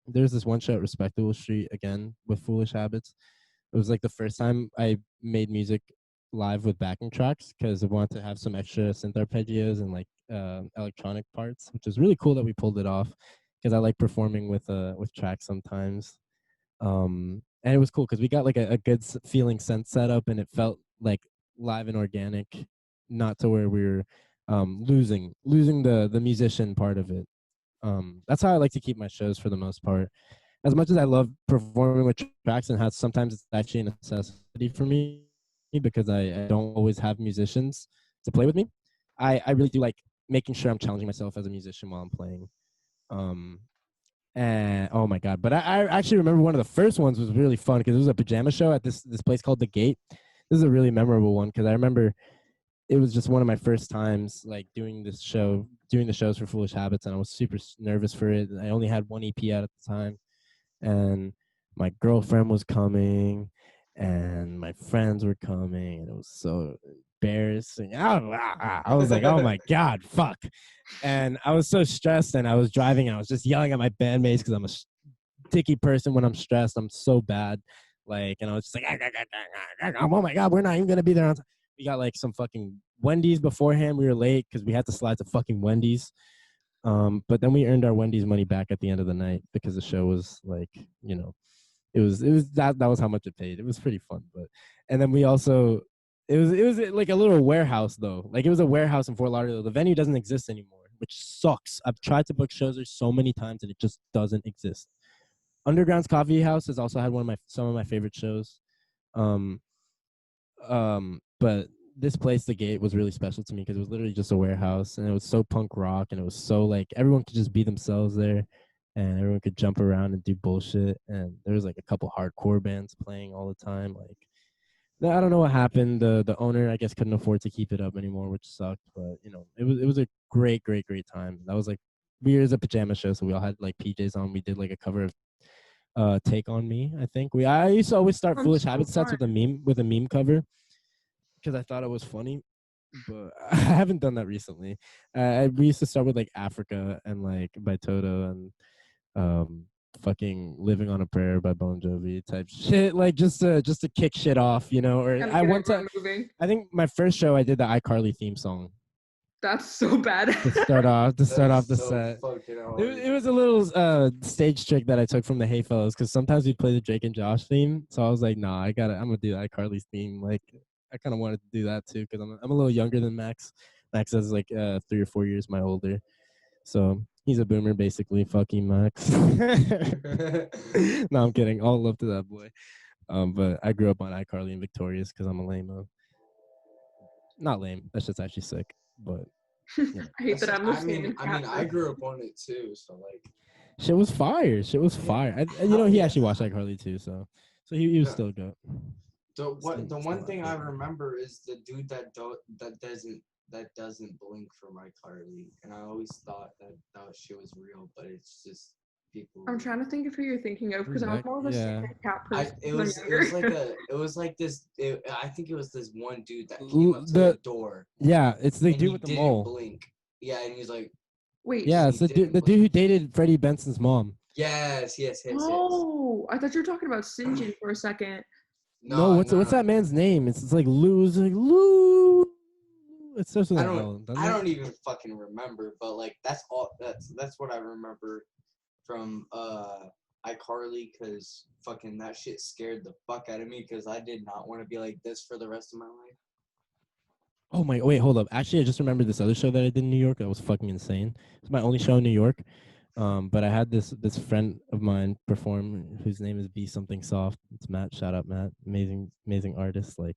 there's this one show at Respectable Street again with Foolish Habits. It was like the first time I made music live with backing tracks because I wanted to have some extra synth arpeggios and like electronic parts, which is really cool that we pulled it off because I like performing with tracks sometimes. And it was cool because we got like a good feeling synth setup, and it felt like live and organic, not to where we were losing the musician part of it. That's how I like to keep my shows for the most part. As much as I love performing with tracks, and how sometimes it's actually a necessity for me because I don't always have musicians to play with me. I really do like making sure I'm challenging myself as a musician while I'm playing. And oh my god! But I actually remember one of the first ones was really fun because it was a pajama show at this place called The Gate. This is a really memorable one because I remember it was just one of my first times like doing the shows for Foolish Habits, and I was super nervous for it. I only had one EP out at the time, and my girlfriend was coming, and my friends were coming, and it was so embarrassing. I was like, oh my god, fuck. And I was so stressed, and I was driving, and I was just yelling at my bandmates because I'm a sticky person when I'm stressed. I'm so bad. Like, and I was just like, oh my god, we're not even gonna be there on time. We got like some fucking Wendy's beforehand. We were late because we had to slide to fucking Wendy's. But then we earned our Wendy's money back at the end of the night because the show was like, you know, it was that was how much it paid. It was pretty fun. But and then we also it was like a little warehouse though. Like it was a warehouse in Fort Lauderdale. The venue doesn't exist anymore, which sucks. I've tried to book shows there so many times and it just doesn't exist. Underground's Coffee House has also had some of my favorite shows. But this place, The Gate, was really special to me because it was literally just a warehouse, and it was so punk rock, and it was so like everyone could just be themselves there, and everyone could jump around and do bullshit. And there was like a couple hardcore bands playing all the time. Like, I don't know what happened. The owner, I guess, couldn't afford to keep it up anymore, which sucked. But you know, it was a great time. That was like we were as a pajama show, so we all had like PJs on. We did like a cover of Take on Me. I think I used to always start Foolish Habit sets with a meme cover because I thought it was funny, but I haven't done that recently. We used to start with like Africa and like by Toto and fucking Living on a Prayer by Bon Jovi type shit, like just to kick shit off, you know. Or I one time, I think my first show I did the iCarly theme song. That's so bad. to start off the set. It was a little stage trick that I took from the Hey Fellows because sometimes we play the Drake and Josh theme. So I was like, nah, I'm gonna do iCarly's theme. Like I kind of wanted to do that too because I'm a little younger than Max. Max is like 3 or 4 years my older, so he's a boomer basically. Fuck you, Max. No, I'm kidding. All love to that boy. But I grew up on iCarly and Victorious because I'm a lame-o. Not lame. That's just actually sick. But yeah. I hate that I'm listening. I mean, I grew up on it too, so like. Shit was fire. He actually watched iCarly too, so he was still good. The one thing I remember is the dude that doesn't blink for iCarly, and I always thought that shit was real, but it's just people. I'm trying to think of who you're thinking of because I'm more of a cat person. It was like this. I think it was this one dude that came up to the door. Yeah, it's the dude with the mole. Blink. Yeah, and he's like. Wait. Yeah, it's the dude who dated Freddie Benson's mom. Yes. Oh, I thought you were talking about Sinjin for a second. No, what's that man's name? It's like Lou. It's like Lou. It's so I don't even fucking remember, but like that's what I remember from iCarly, because fucking that shit scared the fuck out of me because I did not want to be like this for the rest of my life. Oh my! Wait, hold up. Actually, I just remembered this other show that I did in New York. That was fucking insane. It's my only show in New York. But I had this friend of mine perform whose name is Be Something Soft. It's Matt. Shout out Matt. Amazing artist. Like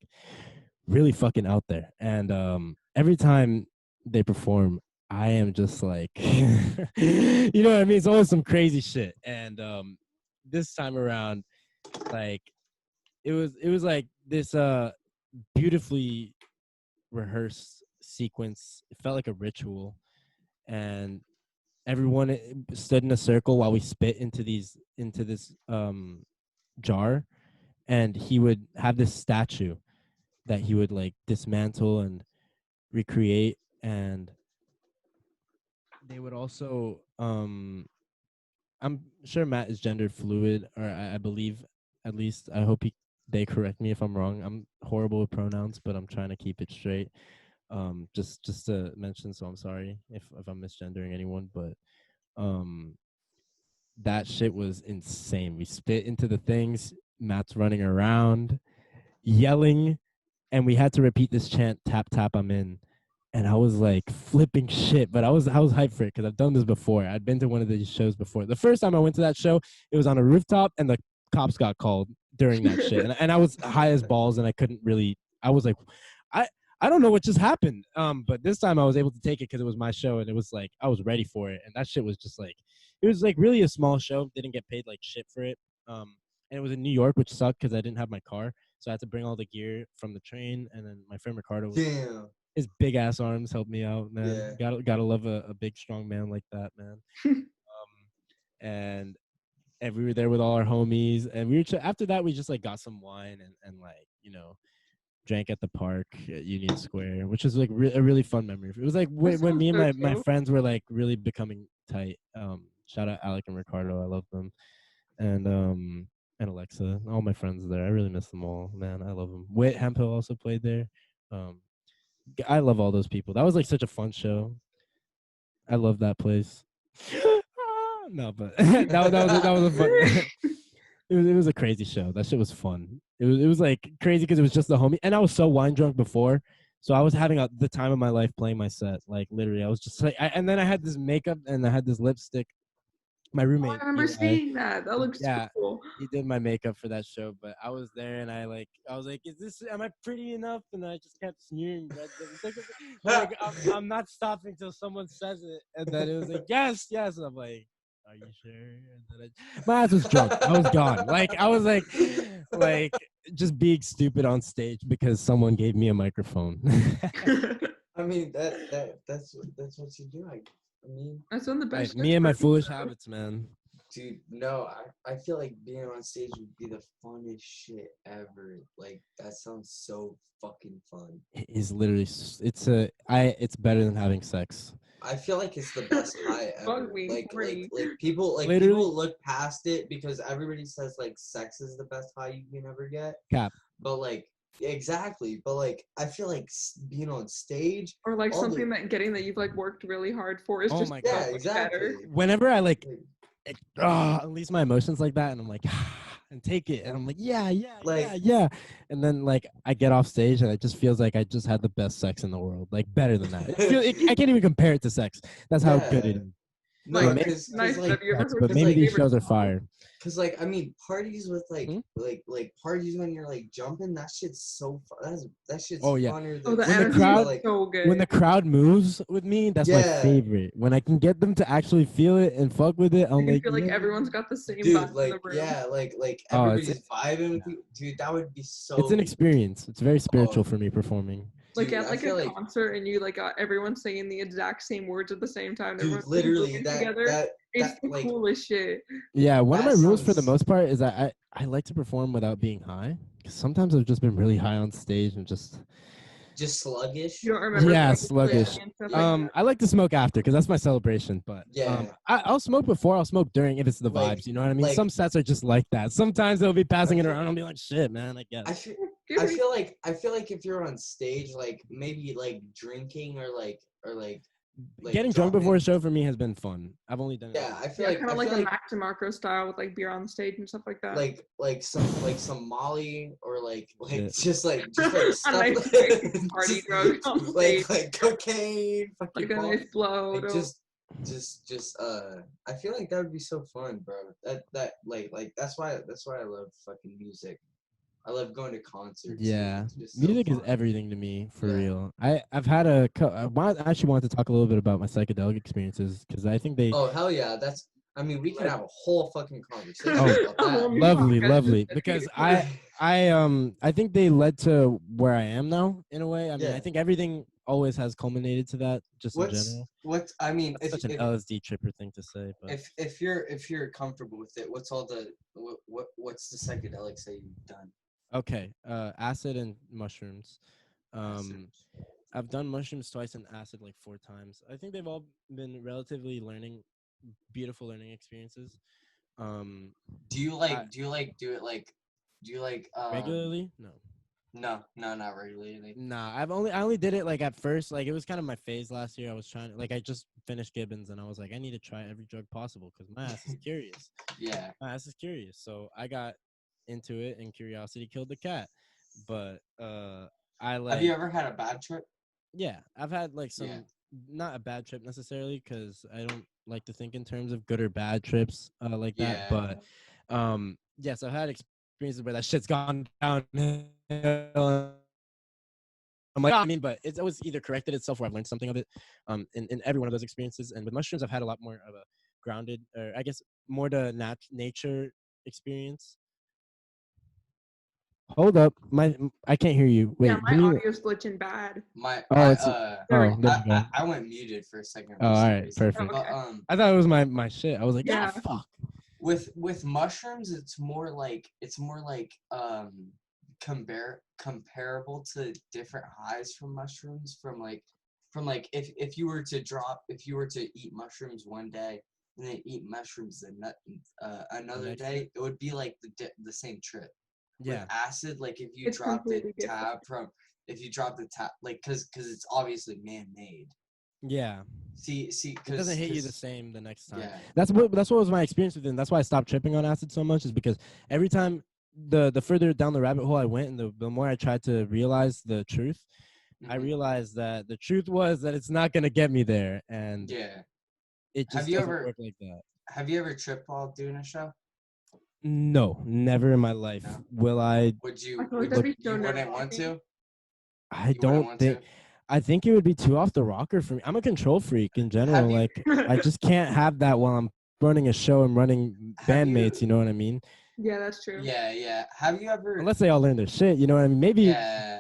really fucking out there. And every time they perform, I am just like, you know what I mean? It's always some crazy shit. And this time around, like it was like this beautifully rehearsed sequence. It felt like a ritual, and everyone stood in a circle while we spit into this jar, and he would have this statue that he would like dismantle and recreate, and they would also I'm sure Matt is gender fluid, or I believe, at least I hope they correct me if I'm wrong. I'm horrible with pronouns, but I'm trying to keep it straight. Just to mention, so I'm sorry if I'm misgendering anyone, but that shit was insane. We spit into the things, Matt's running around yelling, and we had to repeat this chant, tap tap I'm in. And I was like flipping shit, but I was hyped for it because I've done this before. I'd been to one of these shows before. The first time I went to that show, it was on a rooftop, and the cops got called during that shit. And I was high as balls, and I couldn't really. I was like, I don't know what just happened. But this time I was able to take it because it was my show, and it was like I was ready for it, and that shit was just like, it was like really a small show. Didn't get paid like shit for it. And it was in New York, which sucked because I didn't have my car, so I had to bring all the gear from the train, and then my friend Ricardo was. Damn. His big ass arms helped me out, man. Yeah. Gotta love a big strong man like that, man. And we were there with all our homies, and we were after that we just like got some wine and like drank at the park at Union Square, which was like a really fun memory. It was like when me and my friends were like really becoming tight. Shout out Alec and Ricardo, I love them, and Alexa, all my friends there. I really miss them all, man. I love them. Whit Hemphill also played there. I love all those people. That was like such a fun show. I love that place. No, but that was a fun. It was a crazy show. That shit was fun. It was like crazy because it was just the homie, and I was so wine drunk before, so I was having the time of my life playing my set. Like literally, I was just like, and then I had this makeup and I had this lipstick. My roommate. I remember seeing that. That looks cool. He did my makeup for that show, but I was there and I was like, am I pretty enough? And I just kept smearing red lipstick. Like I'm not stopping till someone says it, and then it was like yes. And I'm like, are you sure? And then my ass was drunk. I was gone. Like I was like just being stupid on stage because someone gave me a microphone. I mean that's what you do. I mean, that's one of the best. Me and my foolish habits, man. Dude, no, I feel like being on stage would be the funnest shit ever. Like that sounds so fucking fun. It is literally. It's better than having sex. I feel like it's the best high ever. Like people literally, people look past it because everybody says like sex is the best high you can ever get. Cap. But like. Exactly, but like I feel like being on stage or like something that you've like worked really hard for is just exactly. Better. Whenever I unleash my emotions like that, and I'm like and take it, and I'm like yeah, and then like I get off stage and it just feels like I just had the best sex in the world, like better than that. I can't even compare it to sex. That's how good it is. No, it's nice. Have you ever heard but maybe these shows are fire. Cause like I mean parties with like parties when you're like jumping, that shit's so fun. That shit's funner than the crowd like, so good. When the crowd moves with me, that's my favorite. When I can get them to actually feel it and fuck with it, I'm like, feel like everyone's got the same vibe in the room. Yeah, like everybody's vibing with you. Dude, that would be so it's an experience. It's very spiritual for me performing. Like at like a concert and you like got everyone saying the exact same words at the same time. Dude, literally together. It's the coolest shit. Yeah, one of my rules for the most part is that I like to perform without being high. Because sometimes I've just been really high on stage and just sluggish. You don't remember? Yeah, sluggish. I like to smoke after because that's my celebration. But I'll smoke before. I'll smoke during if it's the vibes. You know what I mean? Some sets are just like that. Sometimes they'll be passing it around and I'll be like, shit, man. I guess. I feel like if you're on stage, like maybe like drinking or like getting drunk before a show for me has been fun. I've only done it. Yeah, I feel like kind of like a Mac DeMarco style with like beer on stage and stuff like that. Like some Molly or like just stuff nice like party drugs on stage. like cocaine, like a nice blow. I feel like that would be so fun, bro. That that's why I love fucking music. I love going to concerts. Yeah, music is everything to me, for real. I've had I actually wanted to talk a little bit about my psychedelic experiences because I think they. Oh hell yeah, we can have a whole fucking conversation about that. Lovely. Because I think they led to where I am now in a way. I mean, I think everything always has culminated to that, just in general. It's such an LSD tripper thing to say. But if you're comfortable with it, what's the psychedelics that you've done? Okay, acid and mushrooms. I've done mushrooms twice and acid like 4 times. I think they've all been relatively beautiful learning experiences. Do you regularly? No, not regularly. Nah, I only did it like at first. Like it was kind of my phase last year. I was trying I just finished Gibbons and I was like, I need to try every drug possible because my ass is curious. Yeah, my ass is curious. So I got into it and curiosity killed the cat. But have you ever had a bad trip? Yeah, I've had like some not a bad trip necessarily because I don't like to think in terms of good or bad trips that. But yes, I've had experiences where that shit's gone downhill I'm like, I mean, but it's always either corrected itself or I've learned something of it in every one of those experiences. And with mushrooms, I've had a lot more of a grounded, or I guess more the nature experience. Hold up, I can't hear you. Wait, Yeah, my give me. audio's glitching bad. Oh, it's There we there you go. I went muted for a second. Oh, all right, perfect. Oh, okay. But I thought it was my shit. I was like, Yeah. fuck. with mushrooms, it's more like comparable to different highs from mushrooms from like if you were to eat mushrooms one day and then eat mushrooms another day, it would be like the same trip. Yeah. With acid, like if you It's drop the completely different. tab from if you drop the tab, like because it's obviously man-made. Yeah. See, It doesn't hit you the same the next time. Yeah. That's what was my experience with it. And that's why I stopped tripping on acid so much, is because every time the further down the rabbit hole I went, and the more I tried to realize the truth, I realized that the truth was that it's not gonna get me there, and yeah, it just doesn't work like that. Have you ever tripped while doing a show? No, never in my life. No. Will I? Would you? I feel like Would that'd be so you wouldn't want nerve-wracking. to? I You wouldn't don't want think. to? I think it would be too off the rocker for me. I'm a control freak in general. you- Like I just can't have that while I'm running a show and running bandmates. You know what I mean? Yeah, that's true. Yeah. Have you ever? Unless they all learn their shit. You know what I mean?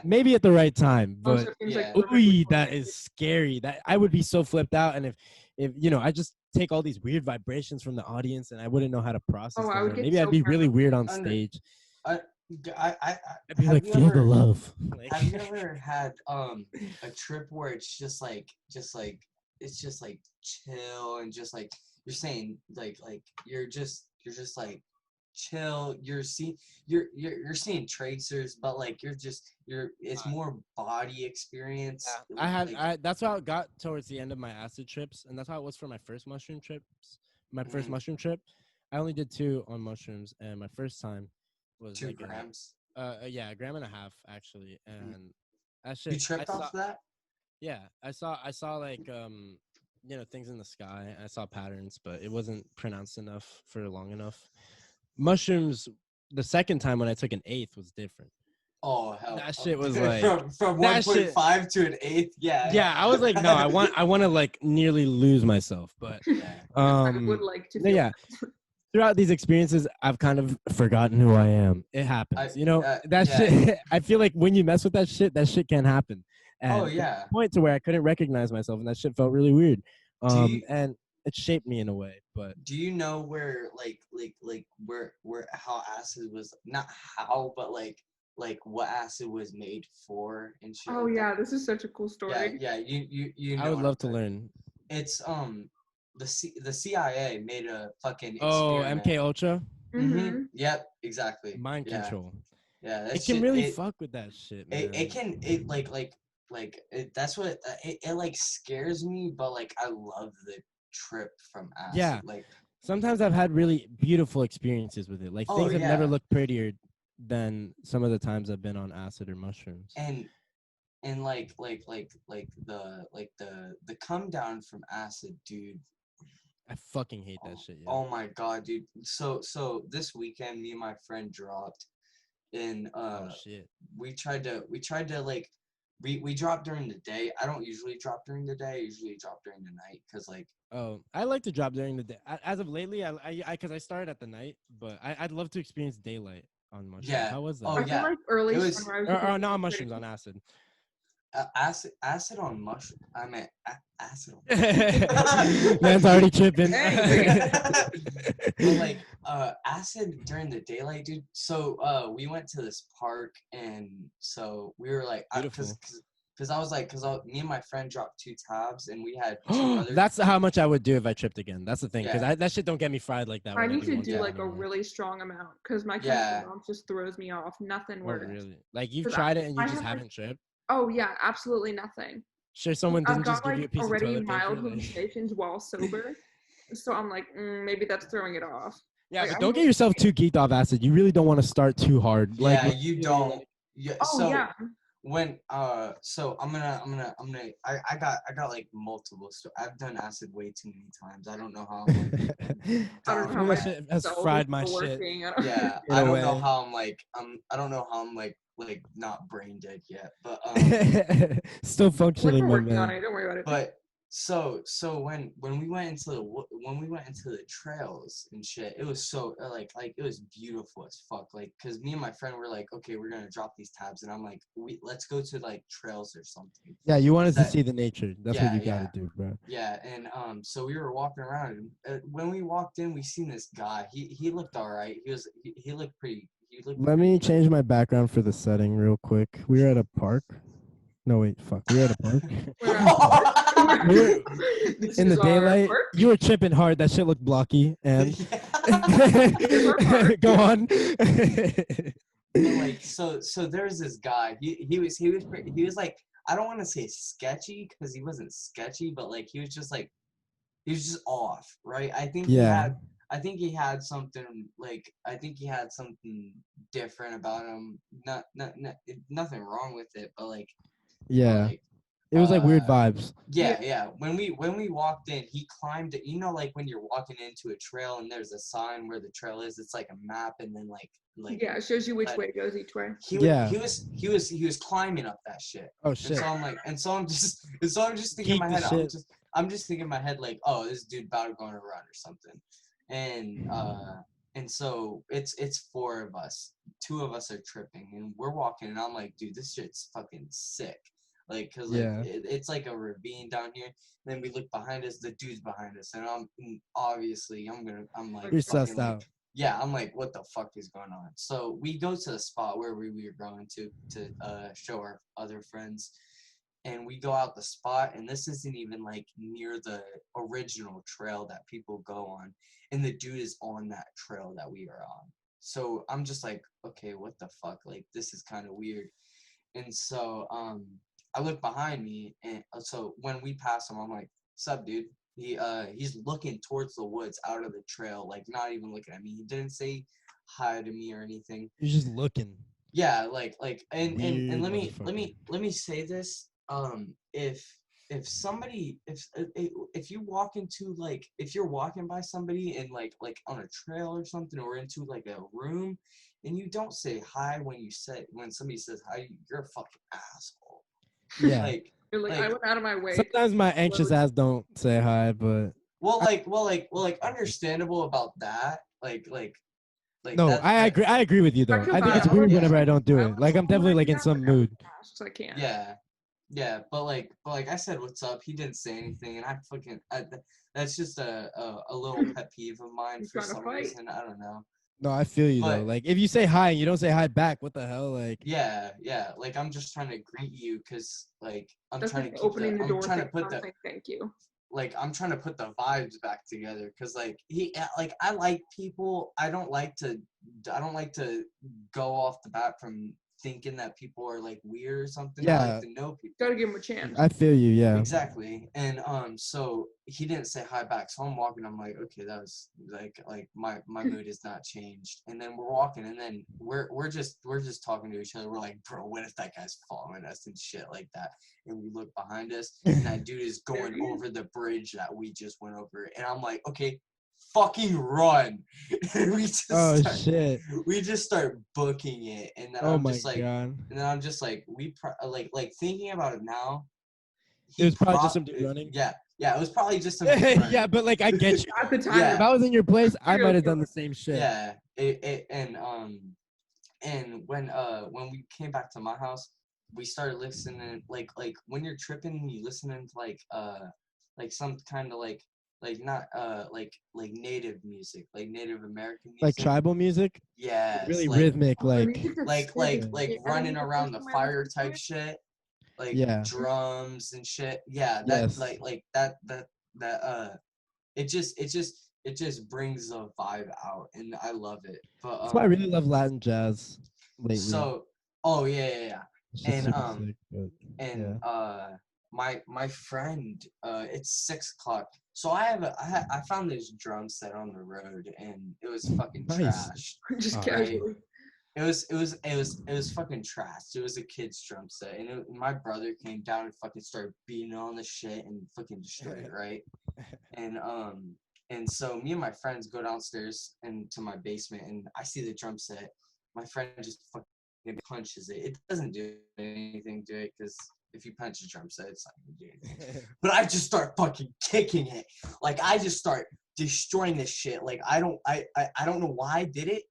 Maybe at the right time. Also, But it seems like yeah. perfectly that coordinated. is scary. That I would be so flipped out, and if I just take all these weird vibrations from the audience, and I wouldn't know how to process Oh, I them. would Or get maybe so I'd be really paranoid. weird on Under- stage. I I'd be have like, you feel the ever- love. Like, Have you ever had a trip where it's just like it's just like chill and just like you're saying like you're just like chill, you're seeing tracers, but like it's more body experience. That's how it got towards the end of my acid trips, and that's how it was for my first mushroom trips. My first mushroom trip, I only did 2 on mushrooms, and my first time was 2 like grams. a 1.5 grams actually, and that shit. You tripped off that? Yeah, I saw like things in the sky. I saw patterns, but it wasn't pronounced enough for long enough. Mushrooms, the second time when I took an 1/8 was different. Oh hell! That shit was like from 1.5 to an 1/8. Yeah. Yeah, I was like, no, I want to like nearly lose myself, but I would like to. Feel yeah. Throughout these experiences, I've kind of forgotten who I am. It happens, shit. I feel like when you mess with that shit can happen. And to the point to where I couldn't recognize myself, and that shit felt really weird. And it shaped me in a way. But do you know where where how acid was, not how, but like what acid was made for and shit? Oh yeah, this is such a cool story. Yeah. You know I would love to learn. It's the CIA made a fucking experiment. MK Ultra. Mm-hmm. Yep, exactly. Mind control. Yeah, it can really fuck with that shit, man. That's what it like scares me, but like I love the trip from acid. Yeah. Like sometimes I've had really beautiful experiences with it. Like things have never looked prettier than some of the times I've been on acid or mushrooms. And like the come down from acid, dude. I fucking hate that shit. Yeah. Oh my god, dude. So this weekend, me and my friend dropped, and shit. We tried to like, we dropped during the day. I don't usually drop during the day. I usually drop during the night, cause like. Oh, I like to drop during the day. As of lately, because I started at the night, but I'd love to experience daylight on mushrooms. Yeah. How was that? Oh I feel like early sunrise. Not on mushrooms, on acid. Acid on mushroom. I meant acid on. Man's already tripping. Like acid during the daylight, dude. So we went to this park, and so we were like, because I was like, me and my friend dropped 2 tabs, and we had 2 others. That's how much I would do if I tripped again. That's the thing, because that shit don't get me fried like that. I need to do like a really strong amount, because my mouth just throws me off. Nothing works. Really? Like you've tried it and you just haven't tripped? Oh yeah, absolutely nothing. Sure, someone didn't just give you a piece of toilet paper. I've got like already mild hallucinations while sober, so I'm like, maybe that's throwing it off. Yeah, like, but don't get yourself too geeked off acid. You really don't want to start too hard. Yeah, you don't. Yeah. Oh yeah. so I got like multiple I've done acid way too many times. I don't know how I'm like I don't know how That my shit has cells are fried my still shit. working. I don't yeah, In I a don't know way. how I don't know how I'm like not brain dead yet, but Still functioning, we're my working on man. it. Don't worry about it. but so when we went into the trails and shit, it was so like it was beautiful as fuck. Like, cause me and my friend were like, okay, we're gonna drop these tabs, and I'm like, let's go to like trails or something. Yeah, you wanted to That see the nature. That's what yeah you yeah gotta do, bro. yeah, and so we were walking around, and when we walked in, we seen this guy. He looked all right. He looked pretty. He looked Let pretty me good. change my background for the setting real quick. We were at a park. No, wait, fuck. We were at a park. We're at We were this in the is our daylight. park. You were tripping hard. That shit looked blocky. And Here's our park. go on. But like so there's this guy. He was like, I don't want to say sketchy because he wasn't sketchy, but like he was just off, right? Yeah. I think he had something different about him. Nothing wrong with it, but Yeah. like It was like weird vibes. yeah. When we walked in, he climbed it. You know, like when you're walking into a trail and there's a sign where the trail is, it's like a map, and then like Yeah, it shows you which way it goes each way. He was climbing up that shit. Oh And shit. so I'm just thinking in my head, I'm just thinking in my head like, oh, this dude about to go on a run or something. And so it's four of us. Two of us are tripping and we're walking, and I'm like, dude, this shit's fucking sick. Like, cause like Yeah. it's like a ravine down here. And then we look behind us, the dude's behind us, and obviously I'm like You're fucking sussed like, out. yeah, I'm like, what the fuck is going on? So we go to the spot where we were going to show our other friends, and we go out the spot, and this isn't even like near the original trail that people go on, and the dude is on that trail that we are on. So I'm just like, okay, what the fuck? Like, this is kind of weird. And so I look behind me, and so when we pass him, I'm like, sup, dude? He's looking towards the woods out of the trail, like not even looking at me. He didn't say hi to me or anything. You're just looking. Yeah, and Weird let me say this. If somebody if you walk into like if you're walking by somebody and like on a trail or something, or into like a room, and you don't say hi when somebody says hi, you're a fucking asshole. Yeah. Like You're like, I went out of my way. Sometimes my anxious ass don't say hi, but understandable about that. no, that I agree with you I though. feel I think bad. it's I'll weird let whenever I don't do I it. will Like I'm say definitely hi like in back, some but mood. so I can't. Yeah, but I said what's up. He didn't say anything, and that's just a little pet peeve of mine for Trying to some fight. reason. I don't know. No, I feel you though. But Like if you say hi and you don't say hi back, what the hell? Like yeah. Like I'm just trying to greet you because like I'm That's trying like to keep opening the I'm door. trying to put saying thank you. like I'm trying to put the vibes back together, because I like people. I don't like to go off the bat from thinking that people are like weird or something. I yeah, like to know people. Gotta give him a chance. I feel you. Yeah. Exactly. And so he didn't say hi back, so I'm walking, I'm like, okay, that was like my mood has not changed. And then we're walking, and then we're just talking to each other. We're like, bro, what if that guy's following us and shit like that? And we look behind us, and that dude is going over the bridge that we just went over, and I'm like, okay, fucking run. And Shit. we just start booking it, and then Oh my god. and then I'm just like, like thinking about it now, It was probably just some dude running. Yeah, it was probably just some dude running. Yeah, but like I get you. At the time, Yeah. If I was in your place, I might have done the same shit. Yeah, and when we came back to my house, we started listening like when you're tripping, you listening to like some kind of like not like native music, like Native American music, like tribal music. Yeah, Really rhythmic, like running around the fire type shit, like drums and shit. Yeah, that that it just brings the vibe out, and I love it. But that's why I really love Latin jazz lately. So yeah. And sick, my friend, it's 6:00. So I found this drum set on the road, and it was fucking trash. Just casually. it was fucking trash. It was a kid's drum set, and my brother came down and fucking started beating on the shit and fucking destroyed it, right? And so me and my friends go downstairs into my basement, and I see the drum set. My friend just fucking punches it. It doesn't do anything to it because if you punch a drum set, it's not gonna do anything. But I just start fucking kicking it. Like I just start destroying this shit. Like I don't know why I did it.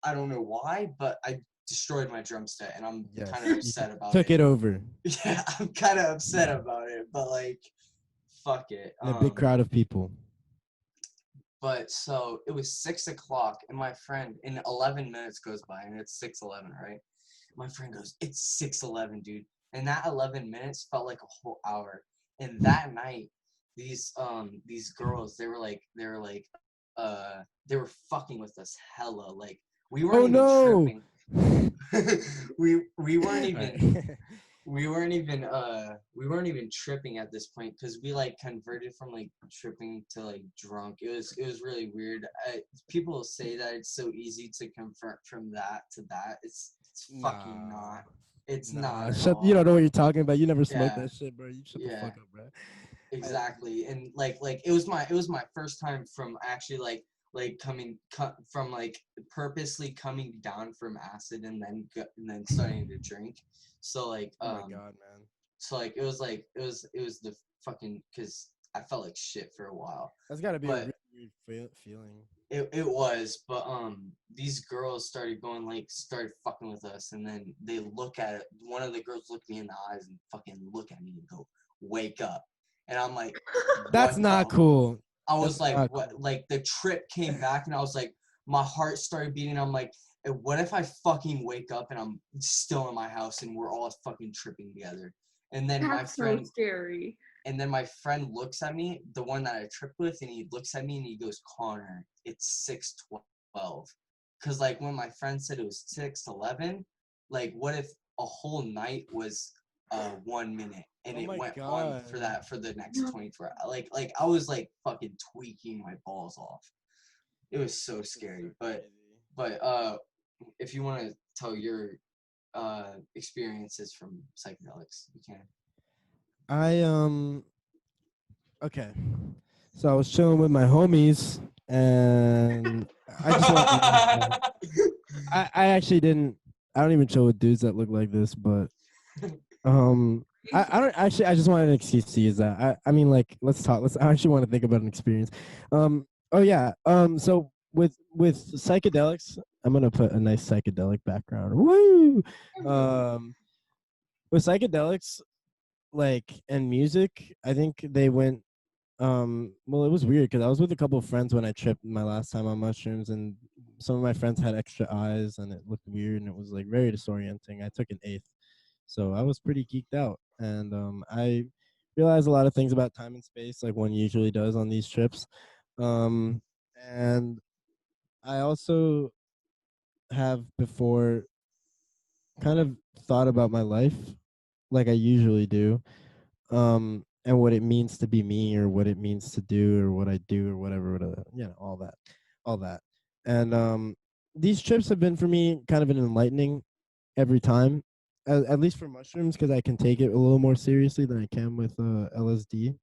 I don't know why, but I destroyed my drum set, and I'm kind of upset about it. Took it over. Yeah, I'm kind of upset about it, but like, fuck it. In a big crowd of people. But so it was 6 o'clock, and my friend, in 11 minutes goes by, and it's 6:11, right? My friend goes, "It's 6:11, dude," and that 11 minutes felt like a whole hour. And that night, these girls, they were fucking with us hella. Like we weren't even tripping. we weren't even. We weren't even tripping at this point because we like converted from like tripping to like drunk. It was really weird. People say that it's so easy to convert from that to that. It's fucking not. It's not. You don't know what you're talking about. You never smoked that shit, bro. You shut the fuck up, bro. Exactly. And like it was my first time from actually like from like purposely coming down from acid and then starting to drink. So like oh my god, man. So like it was the fucking, because I felt like shit for a while. That's gotta be a really weird feeling. It was, but these girls started fucking with us, and then they look at it. One of the girls looked me in the eyes and fucking look at me and go, "Wake up!" And I'm like, "That's not cool." I was like, what? Cool. Like the trip came back, and I was like, my heart started beating. I'm like, what if I fucking wake up and I'm still in my house and we're all fucking tripping together? And then That's so scary. And then my friend looks at me, the one that I tripped with, and he looks at me and he goes, "Connor, it's 6:12." Because like when my friend said it was 6:11, like what if a whole night was 1 minute and it went on for the next 24 hours? Like I was like fucking tweaking my balls off. It was so scary. But if you want to tell your experiences from psychedelics, you can. Okay. So I was chilling with my homies, and I just want I actually didn't. I don't even chill with dudes that look like this, but I don't actually. I just wanted an excuse to use that. I mean, like, let's talk. I actually want to think about an experience. Oh yeah. So with psychedelics, I'm gonna put a nice psychedelic background. Woo. With psychedelics, like, and music, I think they went. Well, it was weird because I was with a couple of friends when I tripped my last time on mushrooms, and some of my friends had extra eyes, and it looked weird, and it was like very disorienting. I took an eighth, so I was pretty geeked out, and I realized a lot of things about time and space, like one usually does on these trips. And I also have before kind of thought about my life like I usually do, and what it means to be me, or what it means to do, or what I do, or whatever, all that. And these trips have been for me kind of an enlightening every time, at least for mushrooms, because I can take it a little more seriously than I can with LSD,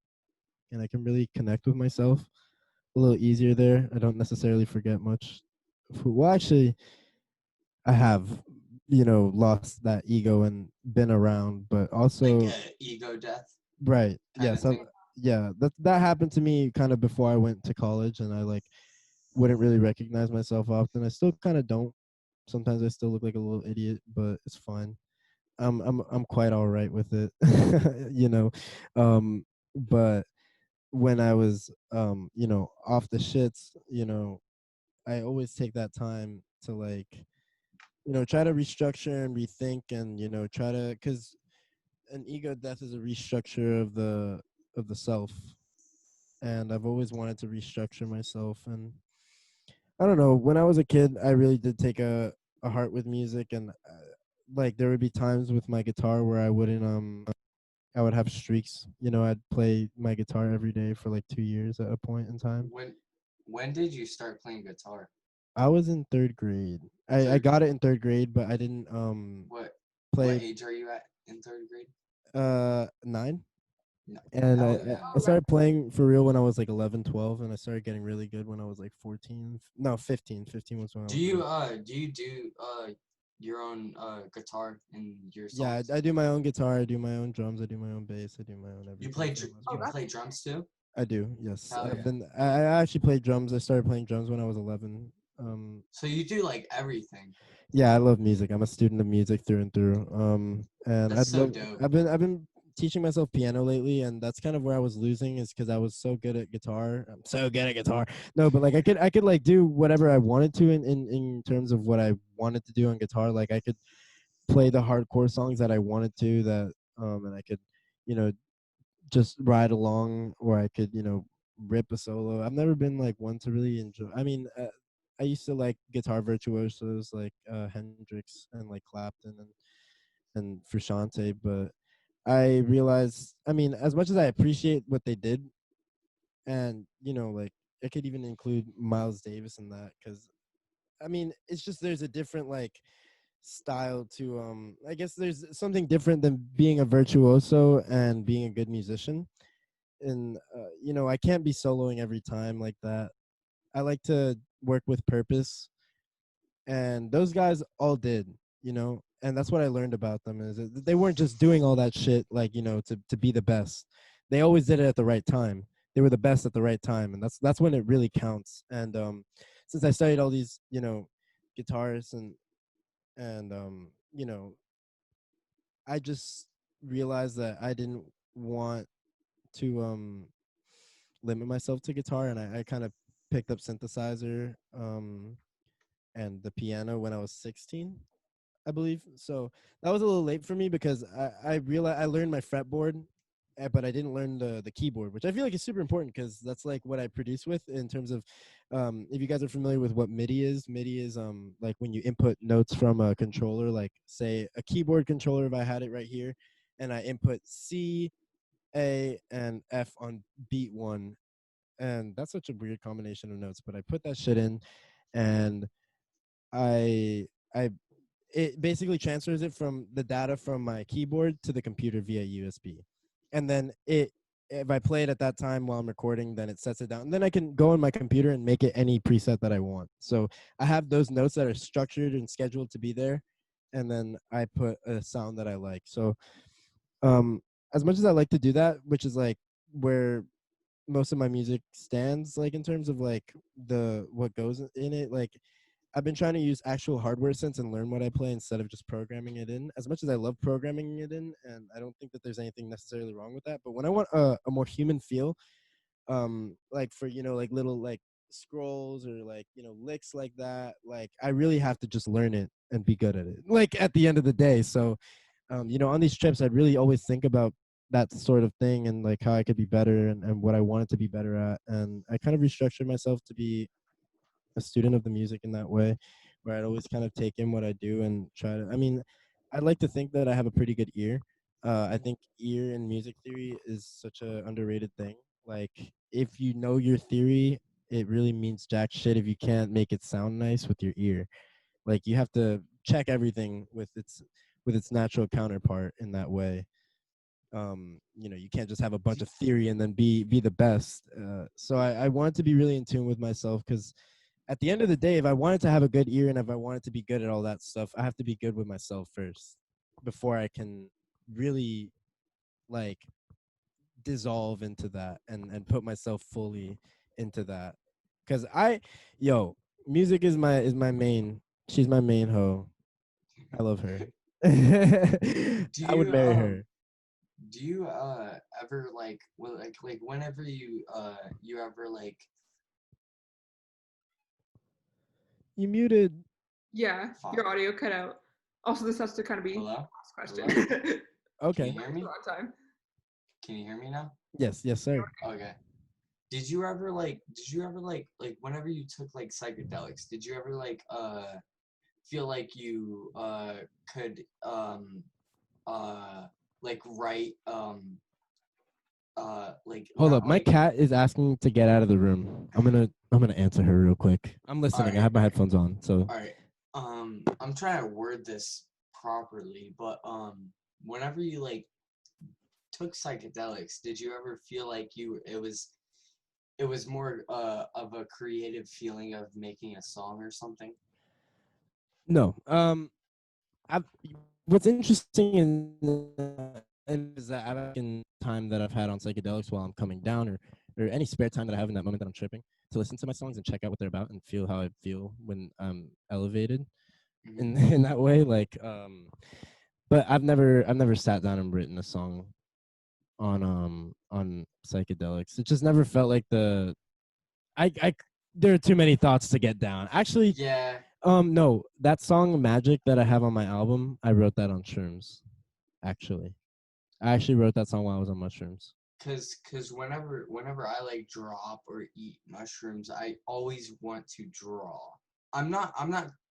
and I can really connect with myself a little easier there. I don't necessarily forget much. Well, actually, I have, lost that ego and been around, but also like ego death. Right. Yeah. That happened to me kind of before I went to college, and I like wouldn't really recognize myself often. I still kind of don't. Sometimes I still look like a little idiot, but it's fine. I'm quite all right with it, you know. But when I was off the shits, I always take that time to like try to restructure and rethink, and try to, because an ego death is a restructure of the self, and I've always wanted to restructure myself. And I don't know, when I was a kid, I really did take a heart with music, and like there would be times with my guitar where I would have streaks. I'd play my guitar every day for like 2 years at a point in time. When did you start playing guitar? I was in third grade. I Third. got it in third grade, but I didn't What play age are you at in third grade? 9. No. And Hell I yeah. I started playing for real when I was like 11, 12, and I started getting really good when I was like 14. No, 15. 15 was when I Do was you really. do your own guitar in your Yeah, songs? I do my own guitar, I do my own drums, I do my own bass, I do my own You everything play for the most Oh, you part. that's play drums too? I do, yes. Hell yeah. I actually played drums. I started playing drums when I was 11. Um, So you do like everything. yeah, I love music. I'm a student of music through and through. And That's so dope. I've been teaching myself piano lately, and that's kind of where I was losing is because I was so good at guitar. I'm so good at guitar. No, but like I could like do whatever I wanted to in terms of what I wanted to do on guitar. Like I could play the hardcore songs that I wanted to that and I could, you know, just ride along, or I could, rip a solo. I've never been like one to really enjoy. I mean, I used to like guitar virtuosos like Hendrix and like Clapton and Frusciante, but I realized, I mean, as much as I appreciate what they did, and like I could even include Miles Davis in that, because I mean, it's just there's a different like style to I guess there's something different than being a virtuoso and being a good musician. And I can't be soloing every time like that. I like to work with purpose, and those guys all did, and that's what I learned about them is that they weren't just doing all that shit like to be the best. They always did it at the right time. They were the best at the right time, and that's when it really counts. And since I studied all these guitarists and I just realized that I didn't want to limit myself to guitar, and I kind of picked up synthesizer and the piano when I was 16, I believe. So that was a little late for me because I realized I learned my fretboard, but I didn't learn the keyboard, which I feel like is super important because that's like what I produce with in terms of if you guys are familiar with what MIDI is like when you input notes from a controller, like say a keyboard controller, if I had it right here, and I input C, A, and F on beat one, and that's such a weird combination of notes, but I put that shit in, and I it basically transfers it from the data from my keyboard to the computer via USB. And then if I play it at that time while I'm recording, then it sets it down. And then I can go on my computer and make it any preset that I want. So I have those notes that are structured and scheduled to be there, and then I put a sound that I like. So um as much as I like to do that, which is like where most of my music stands, like in terms of like the what goes in it, like I've been trying to use actual hardware sense and learn what I play instead of just programming it in. As much as I love programming it in, and I don't think that there's anything necessarily wrong with that, but when I want a more human feel, like for like little like scrolls or like licks like that, like I really have to just learn it and be good at it. Like at the end of the day, so on these trips, I'd really always think about that sort of thing and like how I could be better and what I wanted to be better at, and I kind of restructured myself to be a student of the music in that way, where I'd always kind of take in what I do and try to. I mean, I'd like to think that I have a pretty good ear. I think ear in music theory is such a underrated thing. Like, if you know your theory, it really means jack shit if you can't make it sound nice with your ear. Like, you have to check everything with its natural counterpart in that way. You can't just have a bunch of theory and then be the best. So I wanted to be really in tune with myself because at the end of the day, if I wanted to have a good ear and if I wanted to be good at all that stuff, I have to be good with myself first before I can really like dissolve into that and put myself fully into that. Cause music is my main. She's my main hoe. I love her. Do I would you marry her. ever like well like whenever you ever like You muted. Yeah, fuck. your audio cut out. Also, this has to kind of be Hello? last question. Hello? Can you Okay. hear me? On time. Can you hear me now? Yes, sir. Okay. Did you ever like whenever you took like psychedelics, did you ever like feel like you could like write like Hold not up, my like cat is asking to get out of the room. I'm gonna answer her real quick. I'm listening. I have my headphones on, so. all right. I'm trying to word this properly, but whenever you like took psychedelics, did you ever feel like it was more of a creative feeling of making a song or something? No. I've, what's interesting is that I've taken time that I've had on psychedelics while I'm coming down, or any spare time that I have in that moment that I'm tripping, to listen to my songs and check out what they're about and feel how I feel when I'm elevated in Mm-hmm. in that way. Like, but I've never sat down and written a song on psychedelics. It just never felt like I there are too many thoughts to get down. Actually, Yeah, no, that song Magic that I have on my album, I wrote that on shrooms. Actually, I actually wrote that song while I was on mushrooms. cause whenever I like drop or eat mushrooms, I always want to draw. I'm not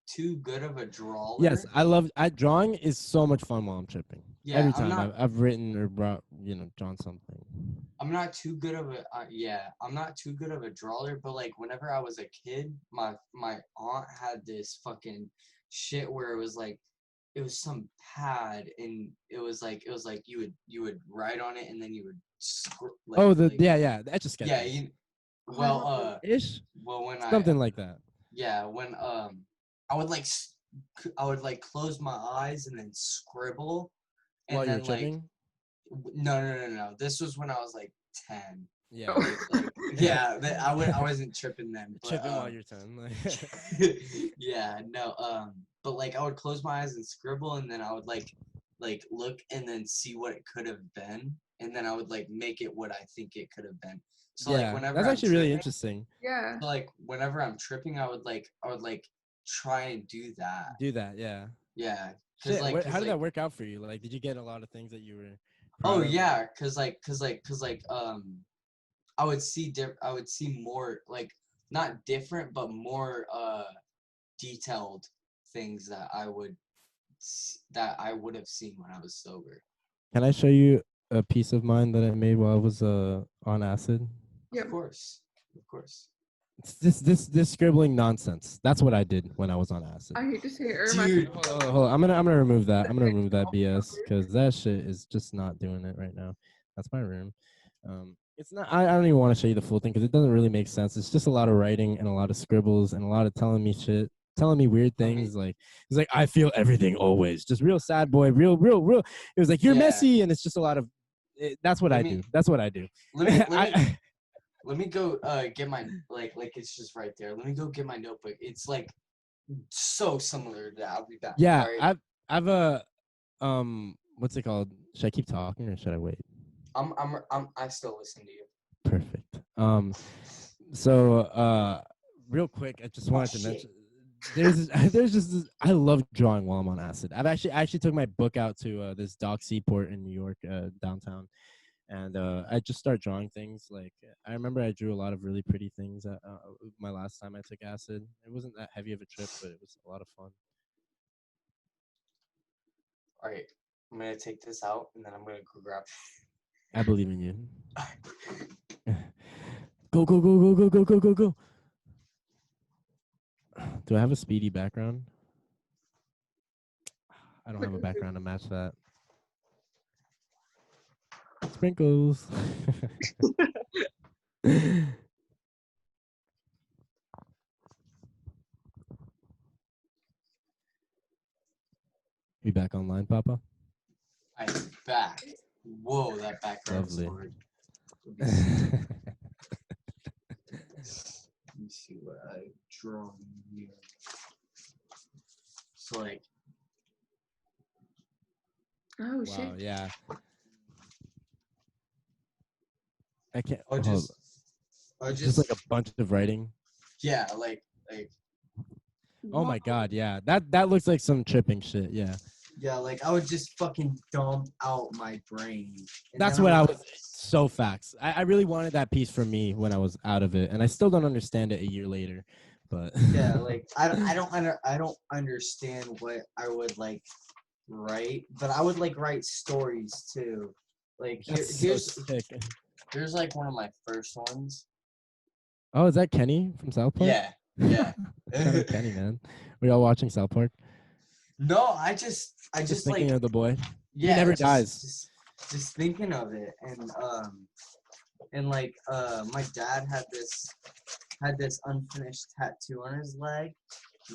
too good of a Yes, drawer. I drawing is so much fun while I'm tripping. Yeah, Every time I've written or brought, drawn something. I'm not too good of a I'm not too good of a drawer, but like whenever I was a kid, my aunt had this fucking shit where it was some pad, and it was like you would write on it, and then you would Oh, yeah, the Etch a yeah, Sketches. well Ish, well when something like that. yeah, when I would like I would like close my eyes and then scribble, and While you're then like tripping. no. This was when I was like 10. Yeah. Like yeah, I wasn't tripping then, but Tripping while you're 10. yeah, no, but like I would close my eyes and scribble, and then I would like look and then see what it could have been, and then I would like make it what I think it could have been. So like Yeah, whenever that's I'm actually really tripping, interesting. Yeah. so like whenever I'm tripping, I would like try and do that. Do that, yeah. Yeah, Shit, how did that work out for you? Like, did you get a lot of things that you were oh proud of? yeah, cause I would see more like not different but more detailed things that I would have seen when I was sober. Can I show you a piece of mine that I made while I was on acid? Yep. Of course. It's this scribbling nonsense. That's what I did when I was on acid. I hate to say it. Dude. Hold on. I'm gonna remove that. I'm gonna remove that BS because that shit is just not doing it right now. That's my room. It's not. I don't even want to show you the full thing because it doesn't really make sense. It's just a lot of writing and a lot of scribbles and a lot of telling me shit, telling me weird things. Like it's like I feel everything always. Just real sad boy. Real. It was like you're messy, and it's just a lot of. That's what I do. That's what I do. Let me go get my like it's just right there. Let me go get my notebook. It's like so similar to that. I'll be back. Yeah, right. I've a what's it called? Should I keep talking or should I wait? I still listen to you. Perfect. So real quick, I just wanted to mention there's just this, I love drawing while I'm on acid. I actually took my book out to this dock seaport in New York, downtown. And I just start drawing things. Like I remember I drew a lot of really pretty things my last time I took acid. It wasn't that heavy of a trip, but it was a lot of fun. All right, I'm gonna take this out and then I'm gonna go grab. I believe in you. Go. Do I have a speedy background? I don't have a background to match that. Sprinkles. We back online, Papa? I'm back. Whoa, that background is hard. Let me see what I draw here. So like. Oh wow, shit. Yeah. I can't. Just like a bunch of writing. Yeah, like. Oh my god, yeah. That looks like some tripping shit. Yeah. Yeah, like I would just fucking dump out my brain. That's what I was. So facts. I really wanted that piece for me when I was out of it, and I still don't understand it a year later. But yeah, like I don't understand what I would like write, but I would like write stories too. Like here's Here's like one of my first ones. Oh, is that Kenny from South Park? Yeah, yeah. Shout out Kenny, man. Were y'all watching South Park? No, I just Just like, thinking of the boy. He yeah, never dies. just thinking of it, and like my dad had this unfinished tattoo on his leg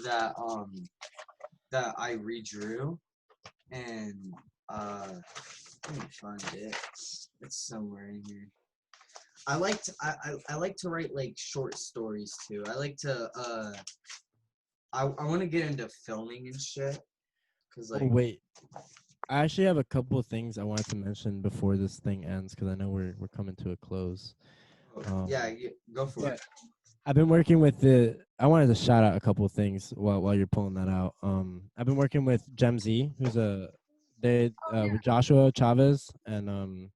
that that I redrew, and let me find it. It's somewhere in here. I like to write like short stories too. I like to I want to get into filming and shit, cause Oh, like, wait. I actually have a couple of things I wanted to mention before this thing ends because I know we're coming to a close. yeah, go for it. I've been working with I wanted to shout out a couple of things while you're pulling that out. I've been working with GEMZ, who's with Joshua Chavez and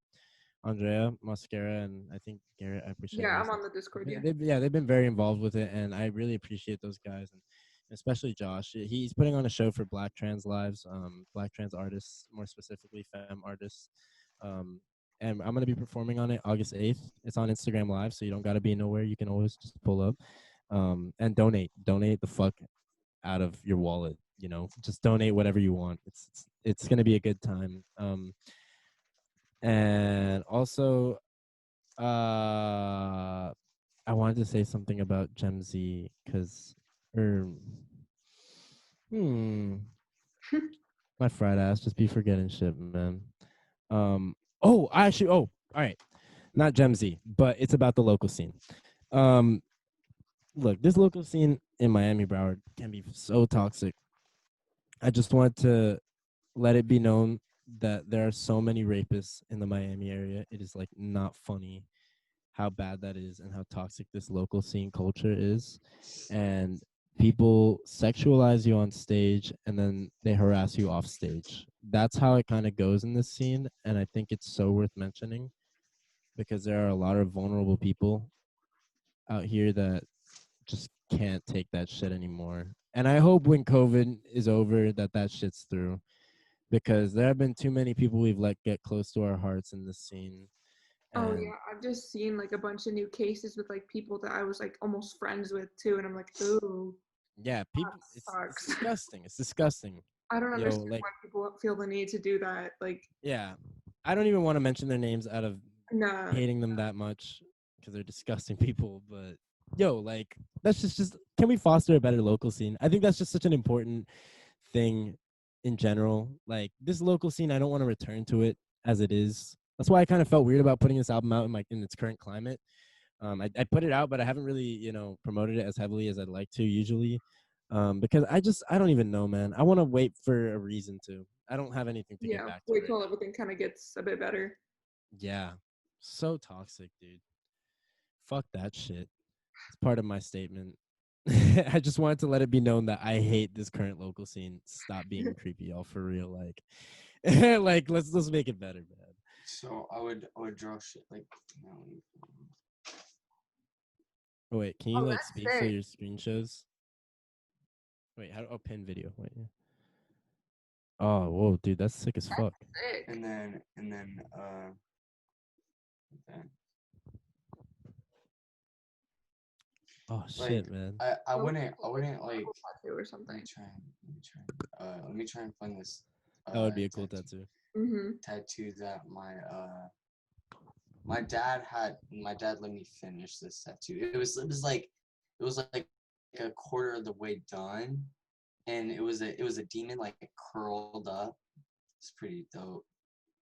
Andrea Mosquera, and I think Garrett appreciate. Yeah, I'm on the Discord. Yeah. They've been very involved with it, and I really appreciate those guys, and especially Josh. He's putting on a show for Black trans lives, Black trans artists, more specifically femme artists. And I'm gonna be performing on it August 8th. It's on Instagram Live, so you don't gotta be nowhere. You can always just pull up, and donate the fuck out of your wallet. You know, just donate whatever you want. It's gonna be a good time. And also, I wanted to say something about GEMZ because, my fried ass just be forgetting shit, man. All right, not GEMZ, but it's about the local scene. Look, this local scene in Miami Broward can be so toxic. I just want to let it be known that there are so many rapists in the Miami area. It is like not funny how bad that is and how toxic this local scene culture is. And people sexualize you on stage and then they harass you off stage. That's how it kind of goes in this scene. And I think it's so worth mentioning because there are a lot of vulnerable people out here that just can't take that shit anymore. And I hope when COVID is over that shit's through because there have been too many people we've let get close to our hearts in this scene. Oh And yeah, I've just seen like a bunch of new cases with like people that I was like almost friends with too, and I'm like, ooh, yeah, people, that it's sucks. disgusting. It's disgusting. I don't Yo, understand like, why people feel the need to do that. Like, yeah, I don't even want to mention their names out of nah, hating them that much because they're disgusting people. But yo, like, that's just can we foster a better local scene? I think that's just such an important thing in general. Like this local scene, I don't want to return to it as it is. That's why I kind of felt weird about putting this album out in its current climate. I put it out, but I haven't really, promoted it as heavily as I'd like to usually. Because I don't even know, man. I want to wait for a reason to. I don't have anything to get yeah. back to Wait right till now. everything kind of gets a bit better. Yeah. So toxic, dude. Fuck that shit. It's part of my statement. I just wanted to let it be known that I hate this current local scene. Stop being creepy, y'all, for real. Like, like let's make it better, man. So I would draw shit like, Oh wait, can you Oh, like that's speak so sick. your screen shows? Wait, how? Oh, pin video. Wait. Yeah. Oh, whoa, dude, that's sick as fuck. Sick. and then okay. Oh Like shit, man. I wouldn't like Tattoo or something. let me try and find this That would be a cool tattoo. Mhm. tattoo that my dad had. My dad let me finish this tattoo. It was like a quarter of the way done, and it was a demon like curled up. It's pretty dope.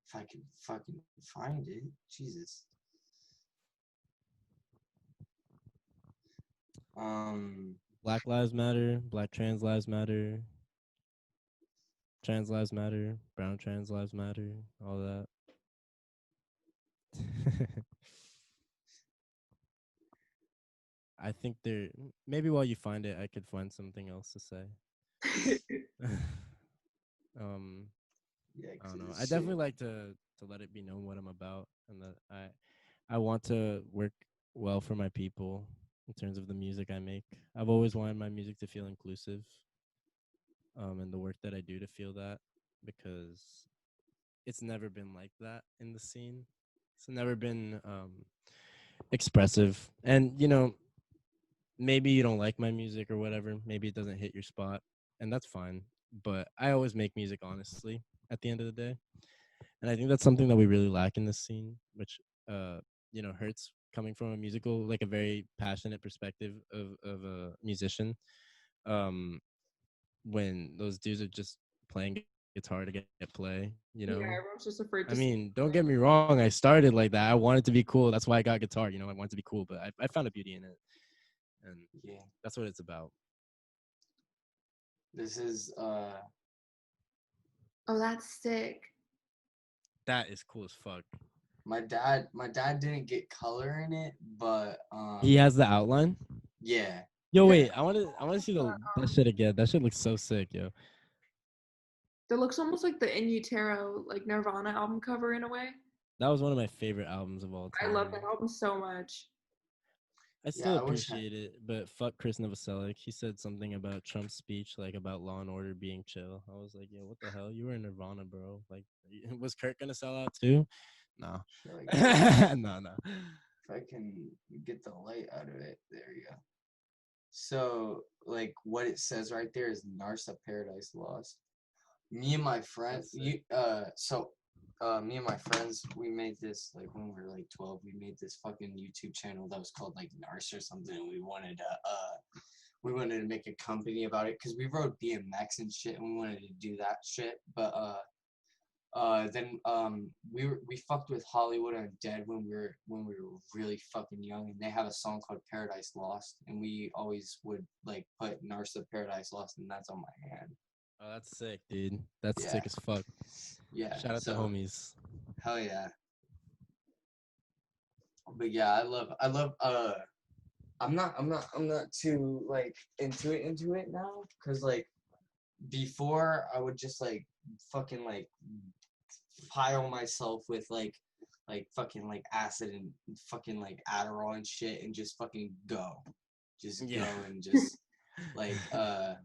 If I can fucking find it, Jesus. Black lives matter. Black trans lives matter. Trans lives matter. Brown trans lives matter. All that. I think maybe while you find it, I could find something else to say. um, Yeah, I don't know. I definitely like to let it be known what I'm about, and that I want to work well for my people in terms of the music I make. I've always wanted my music to feel inclusive, and the work that I do to feel that because it's never been like that in the scene. It's never been expressive. And maybe you don't like my music or whatever. Maybe it doesn't hit your spot, and that's fine. But I always make music honestly at the end of the day. And I think that's something that we really lack in this scene, which hurts coming from a musical, like a very passionate perspective of a musician. Um when those dudes are just playing guitar to get play, Yeah, everyone's just afraid I to. mean, don't get me wrong, I started like that. I wanted to be cool. That's why I got guitar, I wanted to be cool, but I found a beauty in it. And Yeah. that's what it's about. This is Oh, that's sick. That is cool as fuck. my dad didn't get color in it, but He has the outline. yeah. Yo, Yeah. wait, I want to see that shit again. That shit looks so sick, yo. That looks almost like the In Utero, like Nirvana album cover in a way. That was one of my favorite albums of all I time. love that album so much. I Yeah, still I wish appreciate it, but fuck Chris Novoselic. He said something about Trump's speech, like about Law and Order being chill. I was like, yo, what the hell? You were in Nirvana, bro. Like, was Kurt gonna sell out too? No. like, No. if I can get the light out of it, there you go. So, like, what it says right there is Narsa Paradise Lost. Me and my friends, me and my friends, we made this, like, when we were, like, 12, we made this fucking YouTube channel that was called, like, Nars or something, and we wanted to make a company about it, because we rode BMX and shit, and we wanted to do that shit, but, then we fucked with Hollywood Undead when we were really fucking young, and they have a song called Paradise Lost, and we always would like put Narsa Paradise Lost, and that's on my hand. Oh, that's sick, dude. That's Yeah. sick as fuck. Yeah. Shout out to homies. Hell yeah. But yeah, I love I'm not too like into it now, cause like before I would just like fucking like pile myself with like fucking like acid and fucking like Adderall and shit and just fucking go. Just Yeah. go and just like but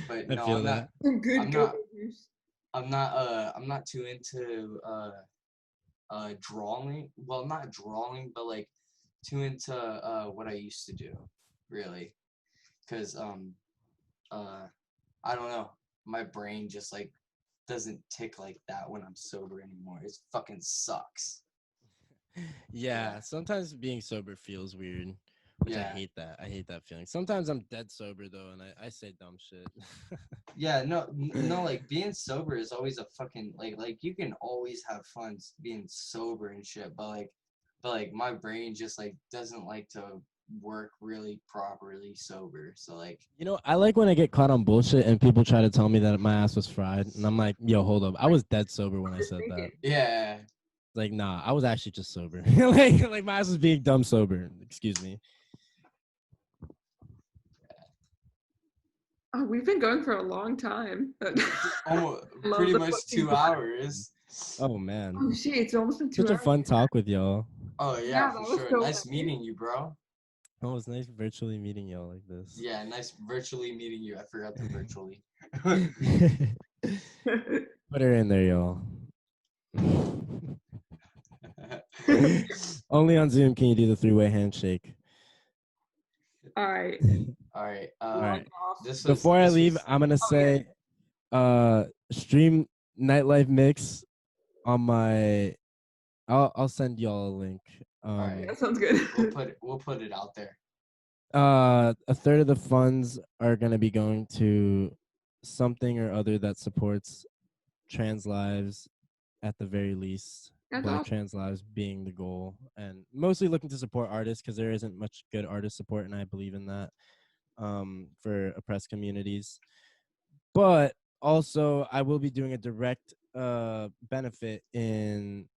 I no, feel that. Good I'm go not juice. I'm not too into drawing. Well, not drawing, but like too into what I used to do, really. Cause I don't know. My brain just like doesn't tick like that when I'm sober anymore. It fucking sucks. Yeah, sometimes being sober feels weird, which I Yeah. hate that. I hate that feeling. Sometimes I'm dead sober though, and I say dumb shit. Yeah, no, like being sober is always a fucking like you can always have fun being sober and shit, but like my brain just like doesn't like to work really properly sober. So like I like when I get caught on bullshit and people try to tell me that my ass was fried, and I'm like, yo, hold up, I was dead sober when I said that. yeah. Like, nah, I was actually just sober. like my ass was being dumb sober. Excuse me. Oh, we've been going for a long time. Almost Love pretty the much fucking 2 hours. Oh man, Oh shit, it's almost been 2 such a hours. fun talk with y'all. Oh Yeah, yeah, that for was sure. so Nice nice. meeting you, bro. Oh, it's nice virtually meeting y'all like this. Yeah, nice virtually meeting you. I forgot the virtually. Put her in there, y'all. Only on Zoom can you do the three-way handshake. All right. All right. All right. This was Before I leave, I'm gonna Oh, yeah. say, stream nightlife mix on my. I'll send y'all a link. right. That sounds good. we'll put it out there. A third of the funds are gonna be going to something or other that supports trans lives, at the very least. That's Black awesome. trans lives being the goal, and mostly looking to support artists because there isn't much good artist support, and I believe in that for oppressed communities. But also, I will be doing a direct benefit in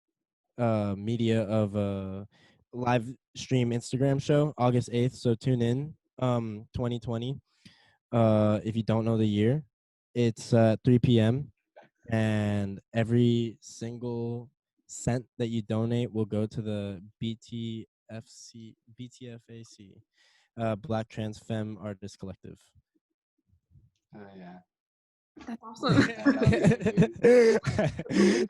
media of a live stream Instagram show August 8th. So tune in 2020. If you don't know the year, it's 3 p.m. and every single cent that you donate will go to the BTFAC, Black Trans Femme Artist Collective. Oh yeah. That's awesome.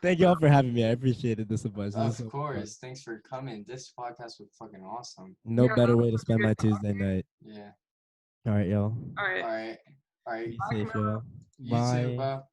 Thank you all for having me. I appreciated this a bunch. This was Of so fun. course. Thanks for coming. This podcast was fucking awesome. No Yeah, better that way was to spend good my talking. Tuesday night. Yeah. All right, y'all. All right. All right. All right. Be Bye, safe, Camilo. y'all. You too, Bye. bro.